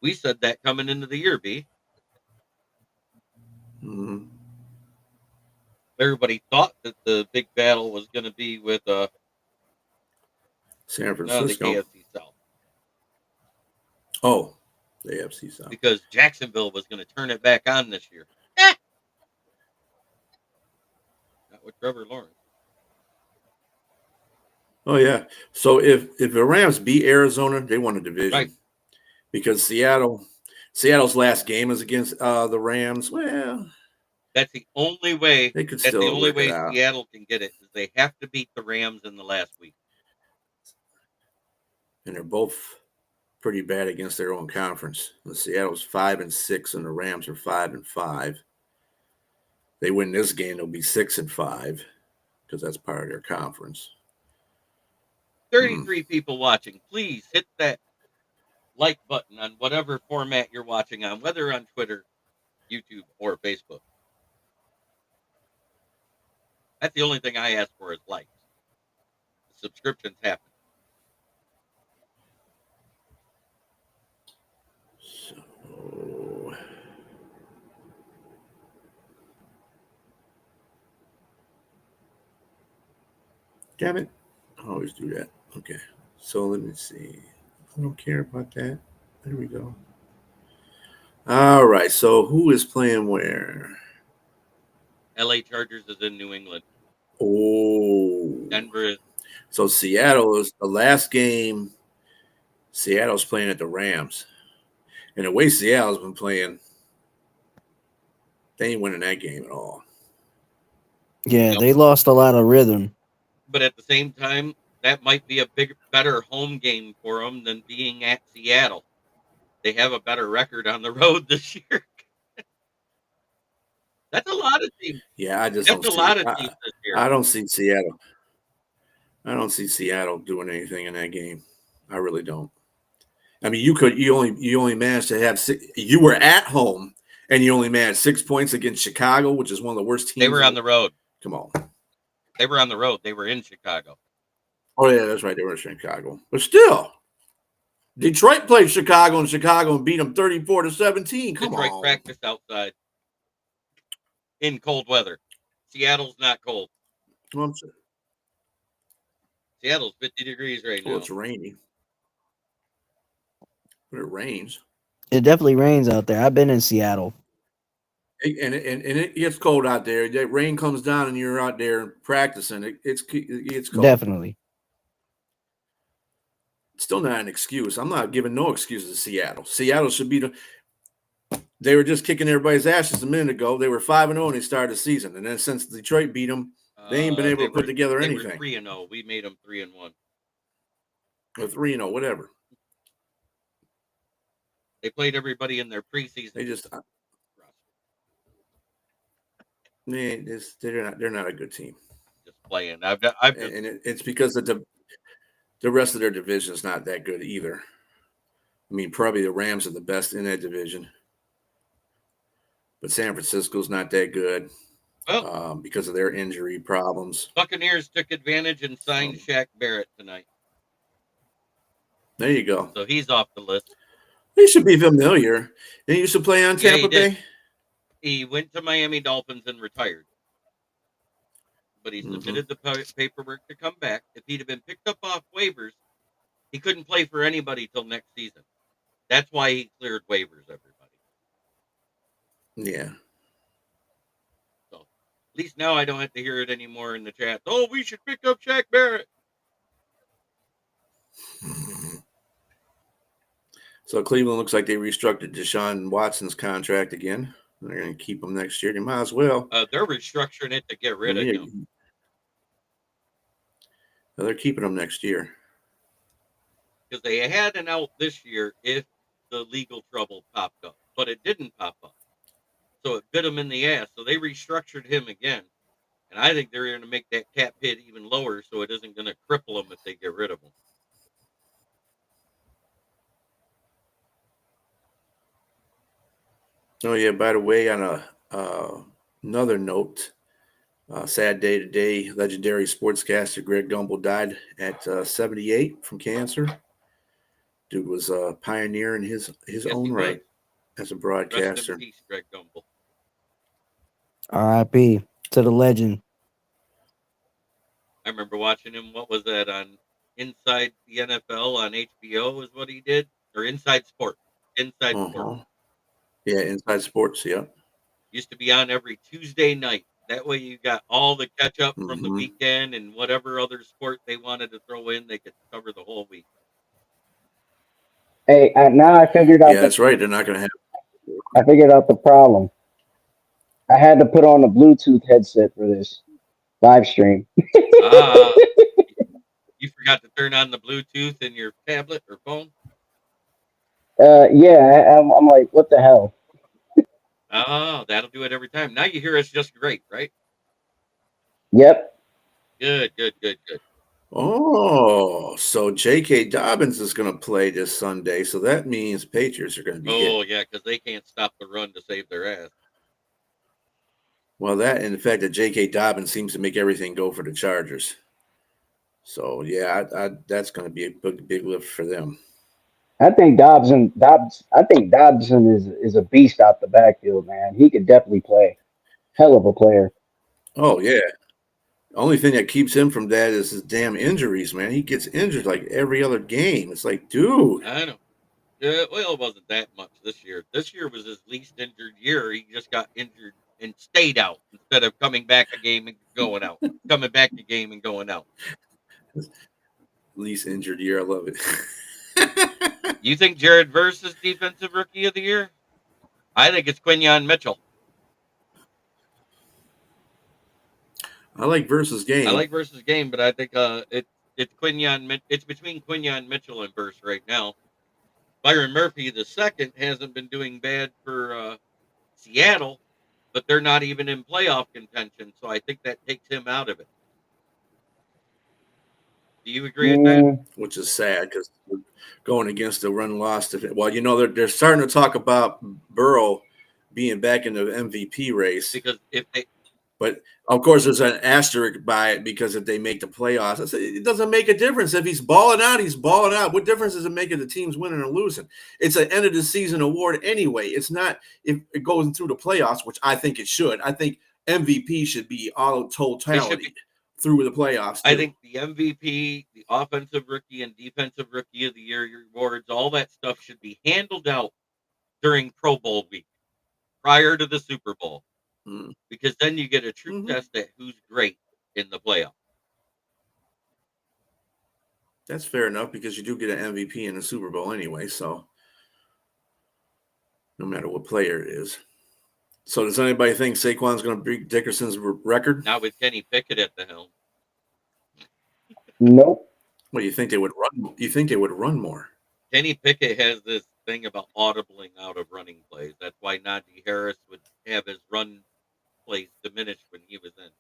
We said that coming into the year, B. Mm-hmm. Everybody thought that the big battle was going to be with San the Francisco. AFC South. Oh, the AFC South. Because Jacksonville was going to turn it back on this year. Not with Trevor Lawrence. Oh yeah. So if the Rams beat Arizona, they won a division. Right. Because Seattle's last game is against the Rams. Well, that's the only way. They could That's still the only work way it out. Seattle can get it is they have to beat the Rams in the last week. And they're both pretty bad against their own conference. The Seattle's 5-6, and the Rams are 5-5. They win this game, they'll be 6-5 because that's part of their conference. 33 people watching. Please hit that like button on whatever format you're watching on, whether on Twitter, YouTube, or Facebook. That's the only thing I ask for is likes. The subscriptions happen. So, damn it. I always do that. Okay. So let me see. I don't care about that. There we go. All right. So who is playing where? LA Chargers is in New England. Oh. Denver is. So Seattle is the last game. Seattle's playing at the Rams. And the way Seattle's been playing, they ain't winning that game at all. Yeah, Nope. they lost a lot of rhythm. But at the same time, that might be a better home game for them than being at Seattle. They have a better record on the road this year. That's a lot of teams. Yeah, I just That's don't a see lot of teams this year. I don't see Seattle. I don't see Seattle doing anything in that game. I really don't. I mean, you only managed to have you were at home and you only managed 6 points against Chicago, which is one of the worst teams. They were on the road. Come on. They were on the road. They were in Chicago. Oh yeah, that's right. They were in Chicago, but still, Detroit played Chicago and beat them 34-17. Come Detroit on. practiced outside in cold weather. Seattle's not cold. Well, Seattle's 50 degrees right now. It's rainy. But it rains. It definitely rains out there. I've been in Seattle. And it gets cold out there. That rain comes down and you're out there practicing. It's cold. Definitely. Still not an excuse. I'm not giving no excuses to Seattle. Seattle should be they were just kicking everybody's asses a minute ago. They were 5-0 and they started the season. And then since Detroit beat them, they ain't been able to put together anything. They were 3-0. We made them 3-1. Or 3-0, whatever. They played everybody in their preseason. They just they're not a good team. Just playing. It's because the rest of their division is not that good either. I mean, probably the Rams are the best in that division, but San Francisco's not that good because of their injury problems. Buccaneers took advantage and signed Shaq Barrett tonight. There you go. So he's off the list. He should be familiar. He used to play on Tampa Bay. He went to Miami Dolphins and retired. But he submitted the paperwork to come back. If he'd have been picked up off waivers, he couldn't play for anybody till next season. That's why he cleared waivers, everybody. Yeah. So at least now I don't have to hear it anymore in the chat. Oh, we should pick up Shaq Barrett. So Cleveland looks like they restructured Deshaun Watson's contract again. They're going to keep him next year. They might as well. They're restructuring it to get rid of him. Well, they're keeping him next year. Because they had an out this year if the legal trouble popped up. But it didn't pop up. So it bit him in the ass. So they restructured him again. And I think they're going to make that cap hit even lower so it isn't going to cripple him if they get rid of him. Oh, yeah, by the way, on another note, sad day today, legendary sportscaster Greg Gumbel died at 78 from cancer. Dude was a pioneer in his own right as a broadcaster. Rest in peace, Greg Gumbel. R.I.P. to the legend. I remember watching him, what was that, on Inside the NFL on HBO is what he did? Or Inside Sport. Sport. Yeah, Inside Sports, yeah. Used to be on every Tuesday night. That way you got all the catch-up from the weekend and whatever other sport they wanted to throw in, they could cover the whole week. Hey, now I figured out. Yeah, that's right. They're not going to have. I figured out the problem. I had to put on a Bluetooth headset for this live stream. You forgot to turn on the Bluetooth in your tablet or phone? Yeah, I'm like, what the hell? Oh, that'll do it every time. Now you hear us just great, right? Yep. Good. Oh, so J.K. Dobbins is going to play this Sunday, so that means Patriots are going to be hit. Yeah, because they can't stop the run to save their ass. Well, that and the fact that J.K. Dobbins seems to make everything go for the Chargers. So, yeah, that's going to be a big lift for them. I think Dobson is a beast out the backfield, man. He could definitely play. Hell of a player. Oh, yeah. The only thing that keeps him from that is his damn injuries, man. He gets injured like every other game. It's like, dude. I know. Well, it wasn't that much this year. This year was his least injured year. He just got injured and stayed out instead of coming back a game and going out. Coming back a game and going out. Least injured year. I love it. You think Jared Verse is Defensive Rookie of the Year? I think it's Quinyon Mitchell. I like Verse's game. But I think it's Quinyon. It's between Quinyon Mitchell and Verse right now. Byron Murphy II hasn't been doing bad for Seattle, but they're not even in playoff contention, so I think that takes him out of it. Do you agree with that? Which is sad because going against the run loss. Well, they're starting to talk about Burrow being back in the MVP race. Because But of course, there's an asterisk by it because if they make the playoffs, it doesn't make a difference. If he's balling out, he's balling out. What difference does it make if the team's winning or losing? It's an end of the season award anyway. It's not if it goes through the playoffs, which I think it should. I think MVP should be all totality through the playoffs. Too. I think the MVP, the offensive rookie and defensive rookie of the year awards, all that stuff should be handled out during Pro Bowl week prior to the Super Bowl. Because then you get a true test at who's great in the playoffs. That's fair enough because you do get an MVP in the Super Bowl anyway, so no matter what player it is. So does anybody think Saquon's going to beat Dickerson's record? Not with Kenny Pickett at the helm. Nope. Well, you think they would run? You think they would run more? Kenny Pickett has this thing about audibling out of running plays. That's why Najee Harris would have his run plays diminished when he was in.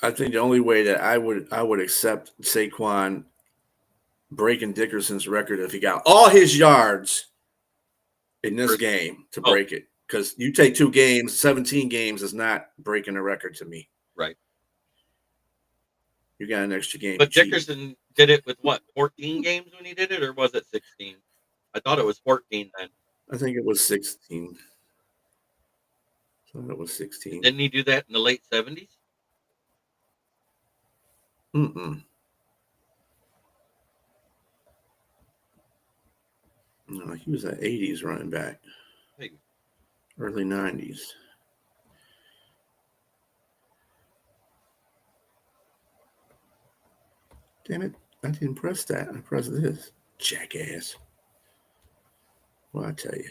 I think the only way that I would accept Saquon breaking Dickerson's record if he got all his yards in this game to break it. Because you take 2 games, 17 games is not breaking a record to me. Right. You got an extra game. But Dickerson did it with what, 14 games when he did it, or was it 16? I thought it was 14 then. I think it was 16. I thought it was 16. Didn't he do that in the late 70s? No, he was an 80s running back. Hey. Early 90s. Damn it. I didn't press that. I pressed this. Jackass. Well, I tell you.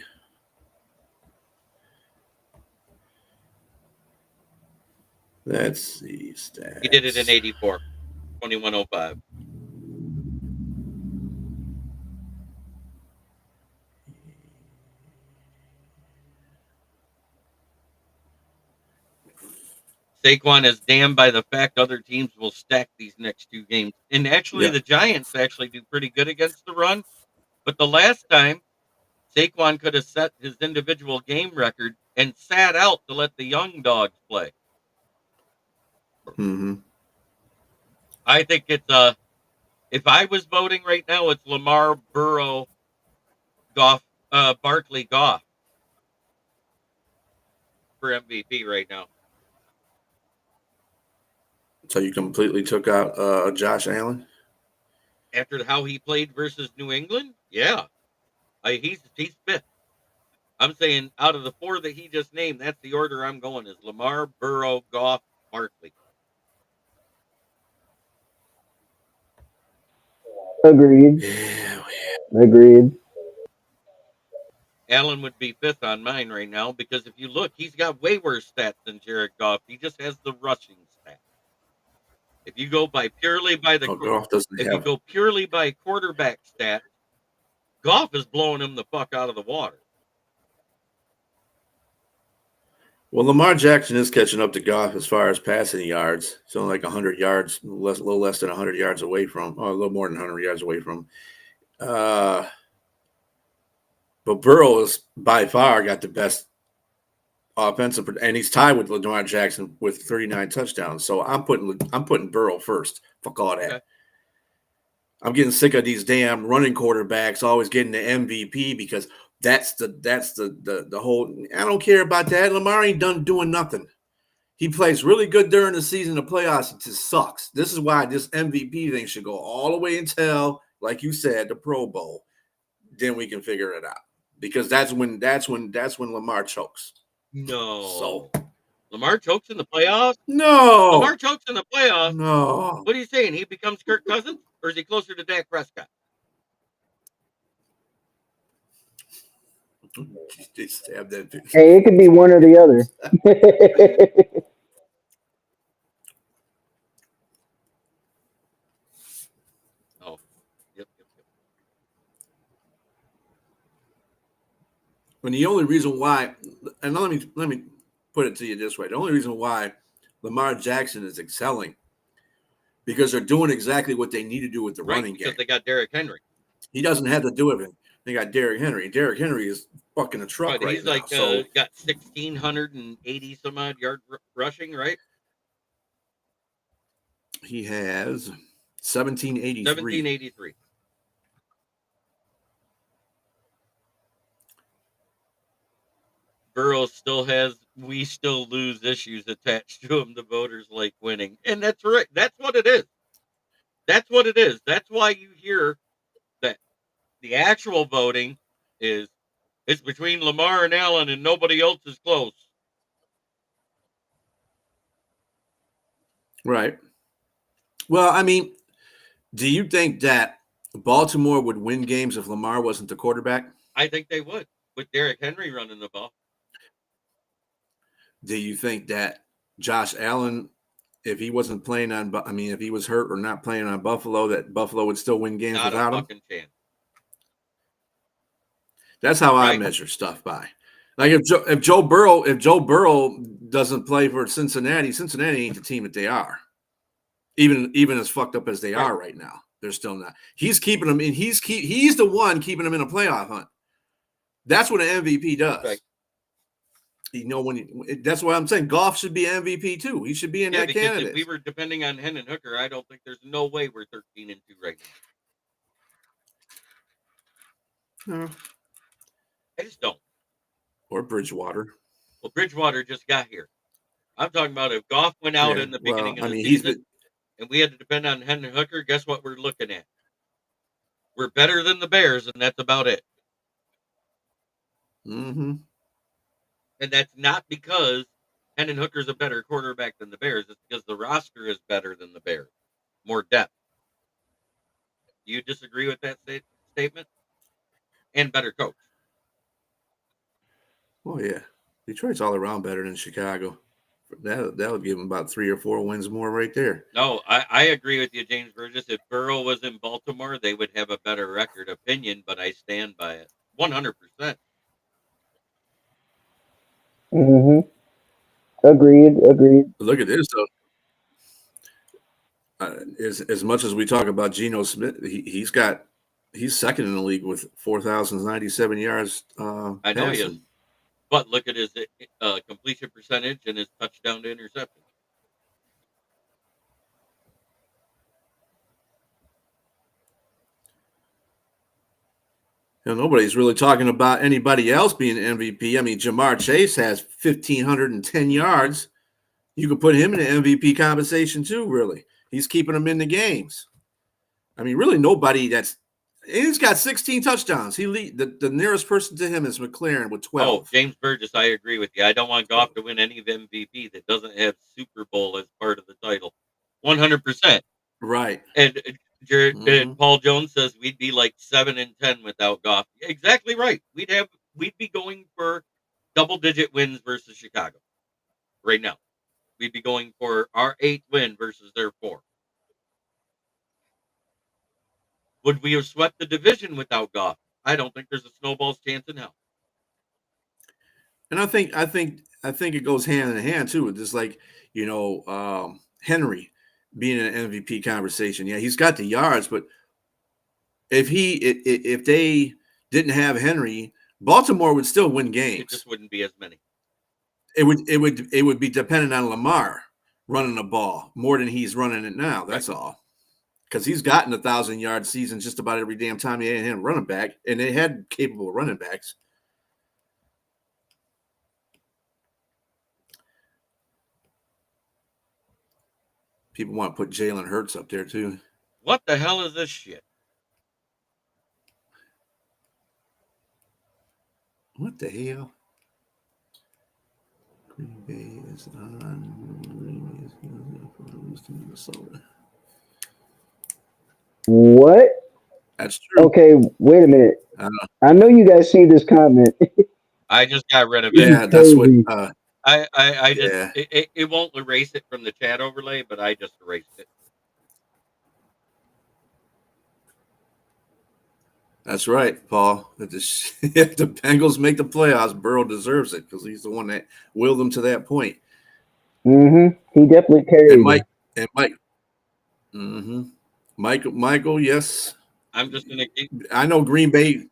Let's see stats. He did it in 84. 2105. Saquon is damned by the fact other teams will stack these next 2 games. And actually, the Giants actually do pretty good against the run. But the last time, Saquon could have set his individual game record and sat out to let the young dogs play. I think it's if I was voting right now, it's Lamar, Burrow, Goff, Barkley, Goff for MVP right now. So you completely took out Josh Allen? After how he played versus New England? Yeah. He's 5th. I'm saying out of the 4 that he just named, that's the order I'm going is Lamar, Burrow, Goff, Barkley. Agreed. Yeah. Agreed. Allen would be 5th on mine right now because if you look, he's got way worse stats than Jared Goff. He just has the rushing stat. If you go purely by quarterback stat, Goff is blowing him the fuck out of the water. Well, Lamar Jackson is catching up to Goff as far as passing yards. It's only like 100 yards, a little less than 100 yards away from, or a little more than 100 yards away from. But Burrow is by far got the best offensive, and he's tied with Lamar Jackson with 39 touchdowns. So I'm putting Burrow first. Fuck all that. Okay. I'm getting sick of these damn running quarterbacks always getting the MVP because that's the whole. I don't care about that. Lamar ain't done doing nothing. He plays really good during the season. The playoffs, it just sucks. This is why this MVP thing should go all the way until, like you said, the Pro Bowl. Then we can figure it out because that's when Lamar chokes. No. So Lamar chokes in the playoffs? No. Lamar chokes in the playoffs? No. What are you saying? He becomes Kirk Cousins? Or is he closer to Dak Prescott? They stabbed that bitch. Hey, it could be one or the other. Oh. Yep. And the only reason why, and let me put it to you this way: the only reason why Lamar Jackson is excelling because they're doing exactly what they need to do with the running game. Because they got Derrick Henry. He doesn't have to do everything. They got Derrick Henry. Derrick Henry is fucking a truck right He's now. like So got 1,680 some odd yard rushing, right? he has 1,783. 1,783. Burrow still has we still lose issues attached to him. The voters like winning. And that's right. That's what it is. That's what it is. That's why you hear that the actual voting is it's between Lamar and Allen and nobody else is close. Right. Well, I mean, do you think that Baltimore would win games if Lamar wasn't the quarterback? I think they would with Derrick Henry running the ball. Do you think that Josh Allen, if he wasn't playing on, I mean, if he was hurt or not playing on Buffalo, that Buffalo would still win games Not without a him? fucking chance. That's how I measure stuff by. Like if Joe Burrow doesn't play for Cincinnati, Cincinnati ain't the team that they are. Even as fucked up as they are right now, they're still not. He's keeping them in. He's the one keeping them in a playoff hunt. That's what an MVP does. Right. You know that's why I'm saying Goff should be MVP too. He should be in that candidate. If we were depending on Hendon Hooker, I don't think there's no way we're 13-2 right now. No. I just don't. Or Bridgewater. Well, Bridgewater just got here. I'm talking about if Goff went out in the beginning of the season and we had to depend on Hendon Hooker, guess what we're looking at? We're better than the Bears, and that's about it. Mm-hmm. And that's not because Hendon Hooker's a better quarterback than the Bears. It's because the roster is better than the Bears. More depth. Do you disagree with that statement? And better coach. Oh, yeah. Detroit's all around better than Chicago. That would give them about 3 or 4 wins more right there. No, I agree with you, James Burgess. If Burrow was in Baltimore, they would have a better record opinion, but I stand by it 100%. Agreed. Look at this, though. As much as we talk about Geno Smith, he's second in the league with 4,097 yards. I know he is. But look at his completion percentage and his touchdown to interception. You know, nobody's really talking about anybody else being MVP. I mean, Jamar Chase has 1,510 yards. You could put him in the MVP conversation too, really. He's keeping them in the games. I mean, really nobody he's got 16 touchdowns. The nearest person to him is McLaren with 12. Oh, James Burgess, I agree with you. I don't want Goff to win any of MVP that doesn't have Super Bowl as part of the title. 100%. Right. And Paul Jones says we'd be like 7-10 without Goff. Exactly right. We'd be going for double-digit wins versus Chicago right now. We'd be going for our 8th win versus their 4. Would we have swept the division without Goff? I don't think there's a snowball's chance in hell. And I think it goes hand in hand too. Just like, Henry being in an MVP conversation. Yeah, he's got the yards, but if they didn't have Henry, Baltimore would still win games. It just wouldn't be as many. It would be dependent on Lamar running the ball more than he's running it now. That's all. Because he's gotten 1,000-yard season just about every damn time he had him running back, and they had capable running backs. People want to put Jalen Hurts up there too. What the hell is this shit? What the hell? Green Bay is on. Green Bay is to Minnesota. What? That's true. Okay, wait a minute. I know you guys see this comment. I just got rid of it. Yeah, that's what. I just it won't erase it from the chat overlay, but I just erased it. That's right, Paul. If the Bengals make the playoffs, Burrow deserves it because he's the one that willed them to that point. He definitely carried And it. Mike and Mike. Mm-hmm. Michael, yes. I'm just gonna keep I know Green Bay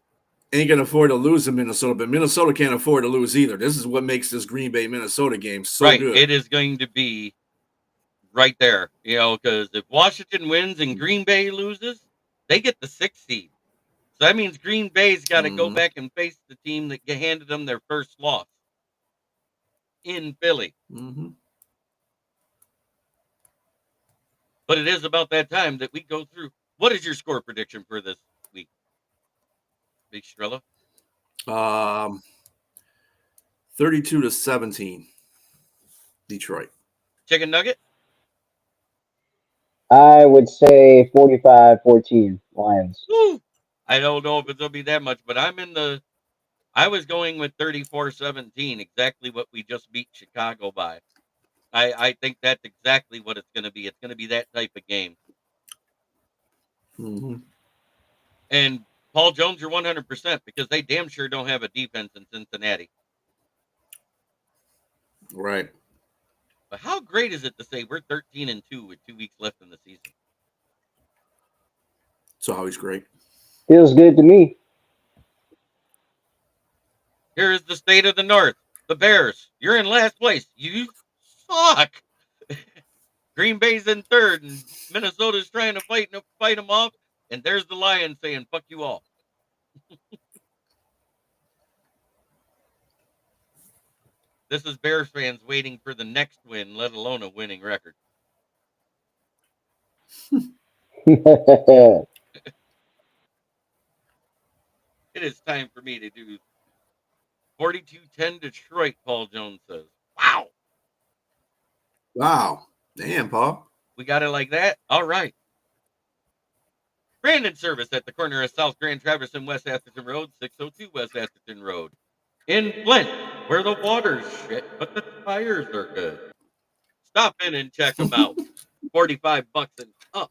ain't gonna afford to lose to Minnesota, but Minnesota can't afford to lose either. This is what makes this Green Bay Minnesota game so right. good. It is going to be right there, because if Washington wins and Green Bay loses, they get the 6th seed. So that means Green Bay's got to go back and face the team that handed them their first loss in Philly. Mm-hmm. But it is about that time that we go through. What is your score prediction for this week, Big Strella? 32-17, Detroit. Chicken Nugget? I would say 45-14 Lions. Woo! I don't know if it'll be that much, but I was going with 34-17, exactly what we just beat Chicago by. I think that's exactly what it's going to be. It's going to be that type of game. Mm-hmm. And Paul Jones, you're 100% because they damn sure don't have a defense in Cincinnati. Right. But how great is it to say we're 13-2 with 2 weeks left in the season? It's always great. Feels good to me. Here is the state of the North. The Bears, you're in last place. You suck. Green Bay's in third, and Minnesota's trying to fight them off. And there's the Lions saying, fuck you all. This is Bears fans waiting for the next win, let alone a winning record. Well, It is time for me to do 42-10 Detroit, Paul Jones says. Wow. Wow. Damn, Paul. We got it like that? All right. Brandon service at the corner of South Grand Traverse and West Atherton Road, 602 West Atherton Road. In Flint, where the water's shit, but the tires are good. Stop in and check them out. $45 and up,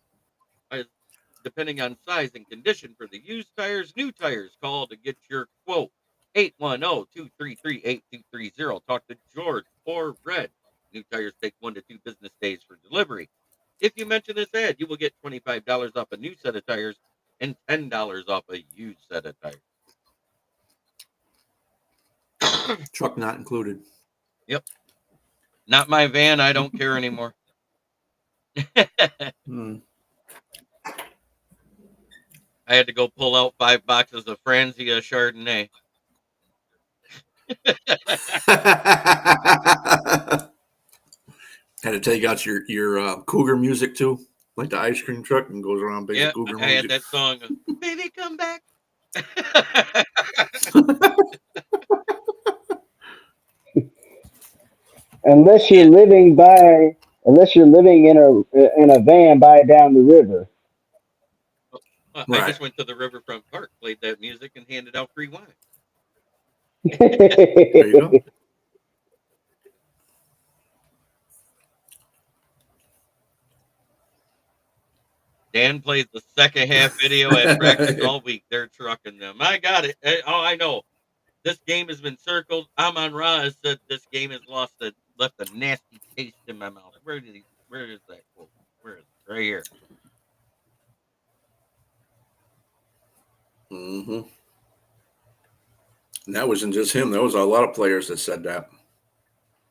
depending on size and condition for the used tires, new tires. Call to get your quote. 810-233-8230. Talk to George or Red. New tires take 1 to 2 business days for delivery. If you mention this ad, you will get $25 off a new set of tires and $10 off a used set of tires. Truck not included. Yep. Not my van. I don't care anymore. Mm. I had to go pull out 5 boxes of Franzia Chardonnay. Had to take out your Cougar music too, like the ice cream truck, and goes around basic Yeah, Cougar I had music. that song, Baby Come Back. unless you're living in a van by down the river. I Right. just went to the Riverfront Park, played that music, and handed out free wine. There you go. Dan plays the second half video at practice all week. They're trucking them. I got it. Oh, I know. This game has been circled. Amon Ra has said this game has left a nasty taste in my mouth. Where is that quote? Where is it? Right here. Mm-hmm. And that wasn't just him. There was a lot of players that said that.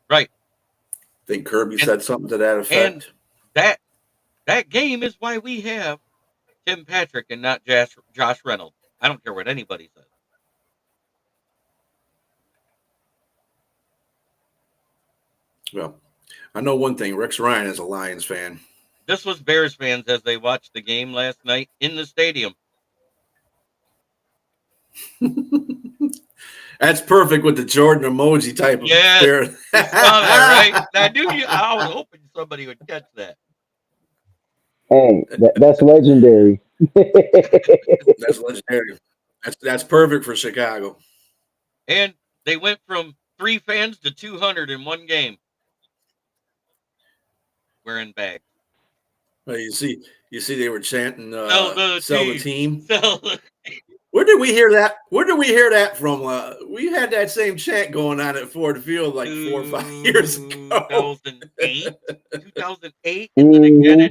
Right. I think Kirby said something to that effect. And that game is why we have Tim Patrick and not Josh Reynolds. I don't care what anybody says. Well, I know one thing. Rex Ryan is a Lions fan. This was Bears fans as they watched the game last night in the stadium. That's perfect with the Jordan emoji type of spirit. You saw that, right? I was hoping somebody would catch that. Hey, that's legendary. That's legendary. That's perfect for Chicago. And they went from 3 fans to 200 in one game. Wearing bags. Well, you see, they were chanting, "Sell the team." Sell the team. Where did we hear that? Where did we hear that from? We had that same chant going on at Ford Field like 4 or 5 years ago. 2008, 2008, and then again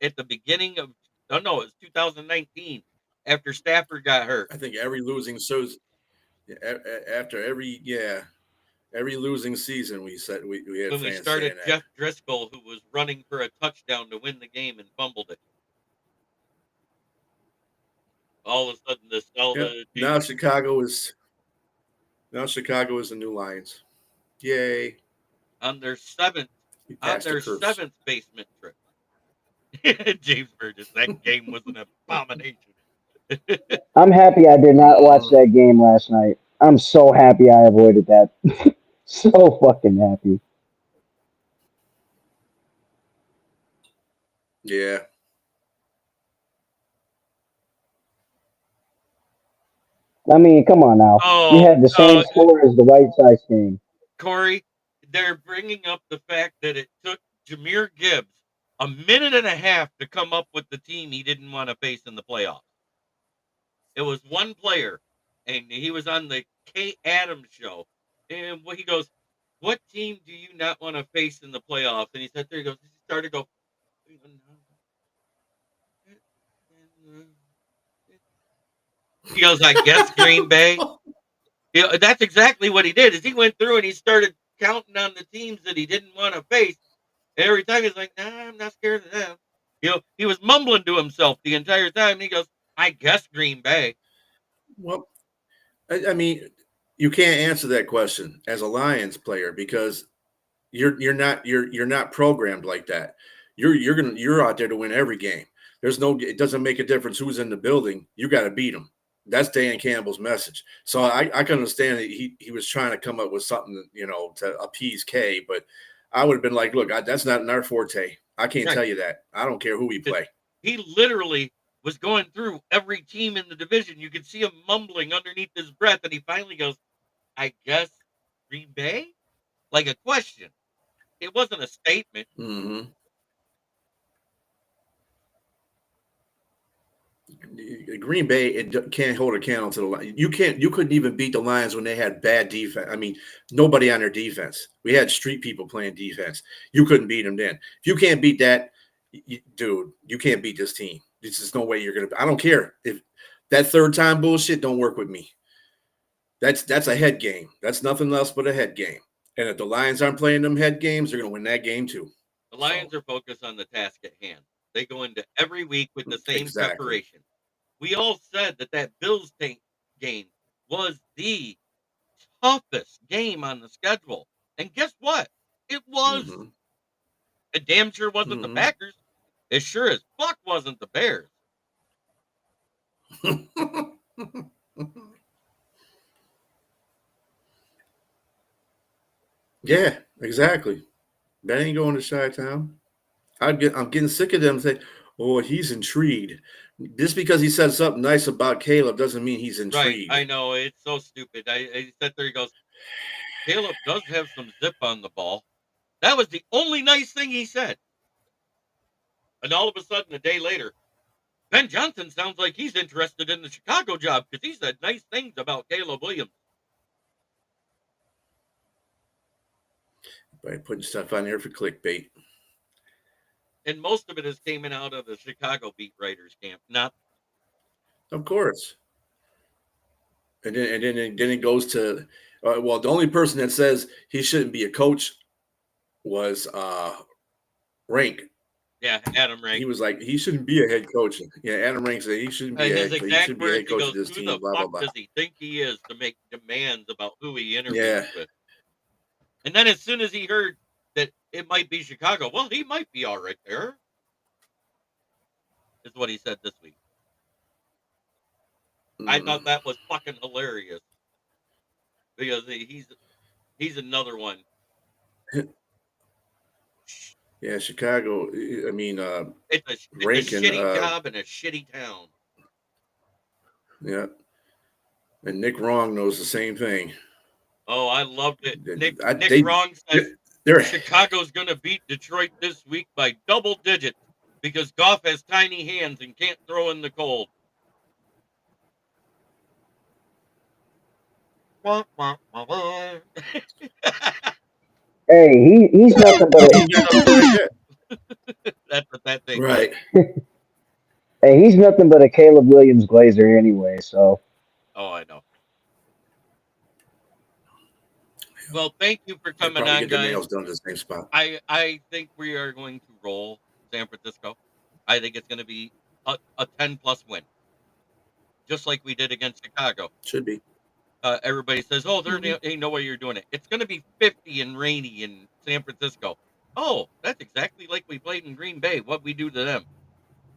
at the beginning of. Oh no, it's 2019 after Stafford got hurt. I think every losing after every losing season we said we had When fans we started saying that. Jeff Driscoll, who was running for a touchdown to win the game and fumbled it. All of a sudden, Now Chicago is the new Lions. Yay! On their seventh basement trip. James Burgess, that game was an abomination. I'm happy I did not watch that game last night. I'm so happy I avoided that. So fucking happy. Yeah. I mean, come on now. You had the same score as the White Sox game. Corey, they're bringing up the fact that it took Jahmyr Gibbs a minute and a half to come up with the team he didn't want to face in the playoffs. It was one player, and he was on the Kay Adams show. And he goes, "What team do you not want to face in the playoffs?" And he said, "There he goes." He started to go. He goes, "I guess Green Bay." That's exactly what he did. Is he went through and he started counting on the teams that he didn't want to face. And every time he's like, "Nah, I'm not scared of them." He was mumbling to himself the entire time. He goes, "I guess Green Bay." Well, I mean, you can't answer that question as a Lions player because you're not programmed like that. You're out there to win every game. It doesn't make a difference who's in the building. You got to beat them. That's Dan Campbell's message. So I can understand that he was trying to come up with something, to appease K, but I would have been like, look, that's not in our forte. I can't tell you that. I don't care who we play. He literally was going through every team in the division. You could see him mumbling underneath his breath, and he finally goes, "I guess Green Bay?" Like a question. It wasn't a statement. Mm-hmm. Green Bay, it can't hold a candle to the Lions. You couldn't even beat the Lions when they had bad defense. I mean, nobody on their defense. We had street people playing defense. You couldn't beat them then. If you can't beat that, dude, you can't beat this team. There's just no way you're gonna. I don't care if that third time bullshit don't work with me. That's a head game. That's nothing else but a head game. And if the Lions aren't playing them head games, they're gonna win that game too. The Lions are focused on the task at hand. They go into every week with the same preparation. We all said that Bills game was the toughest game on the schedule. And guess what? It was. Mm-hmm. It damn sure wasn't the Packers. It sure as fuck wasn't the Bears. Yeah, exactly. That ain't going to Chi-Town. I'm getting sick of them saying, "Oh, he's intrigued." Just because he said something nice about Caleb doesn't mean he's intrigued. Right, I know. It's so stupid. I sat there, he goes, "Caleb does have some zip on the ball." That was the only nice thing he said. And all of a sudden, a day later, Ben Johnson sounds like he's interested in the Chicago job because he said nice things about Caleb Williams. By putting stuff on there for clickbait. And most of it is came out of the Chicago beat writers camp. Not, of course. And then it goes to the only person that says he shouldn't be a coach was Rank. Yeah, Adam Rank. He was like, he shouldn't be a head coach. Yeah, Adam Rank said he shouldn't be a head coach of this team. Who the fuck blah. does he think he is to make demands about who he interviews with? And then as soon as he heard that it might be Chicago, well, he might be all right there. Is what he said this week. I thought that was fucking hilarious because he's another one. Yeah, Chicago. I mean, it's a shitty job in a shitty town. Yeah, and Nick Wrong knows the same thing. Oh, I loved it. Nick Wrong said Chicago's going to beat Detroit this week by double digits because Goff has tiny hands and can't throw in the cold. Hey, he's nothing but He a ain't got nothing like that. That's what that thing Right. hey, he's nothing but a Caleb Williams Glazer anyway. So Oh, I know. Well, thank you for He'll coming probably on, get the guys. nails done in the same spot. I think we are going to roll San Francisco. I think it's going to be a 10-plus win, just like we did against Chicago. Should be. Everybody says, "Oh, there Mhm. ain't no way you're doing it." It's going to be 50 and rainy in San Francisco. Oh, that's exactly like we played in Green Bay. What we do to them?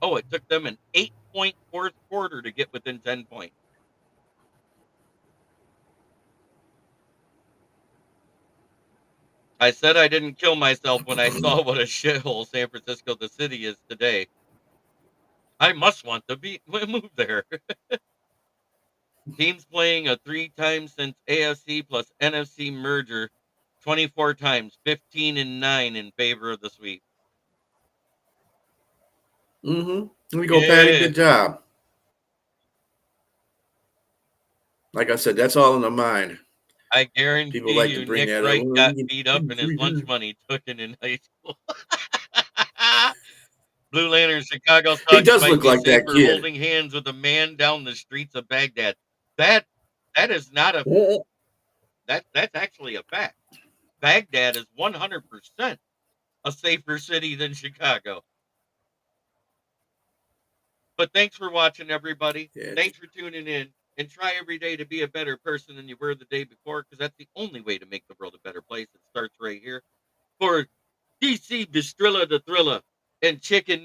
Oh, it took them an 8-point fourth quarter to get within 10 points. I said I didn't kill myself when I saw what a shithole San Francisco the city is today. I must want to move there. Teams playing a 3 times since AFC plus NFC merger, 24 times, 15 and 9 in favor of the sweep. Mm-hmm. There we go, Patty. Yeah, Good job. Like I said, that's all in the mind. I People guarantee like to you, bring Nick that up. Wright Well, got you beat up get and his 3 lunch times. money taken in high school. Blue Lantern Chicago He Thugs does might look be like that safer kid. holding hands with a man down the streets of Baghdad. That that is not a Oh, that's actually a fact. Baghdad is 100% a safer city than Chicago. But thanks for watching, everybody. yeah. Thanks for tuning in. And try every day to be a better person than you were the day before, because that's the only way to make the world a better place. It starts right here. For DC Bistrilla the Thriller and Chicken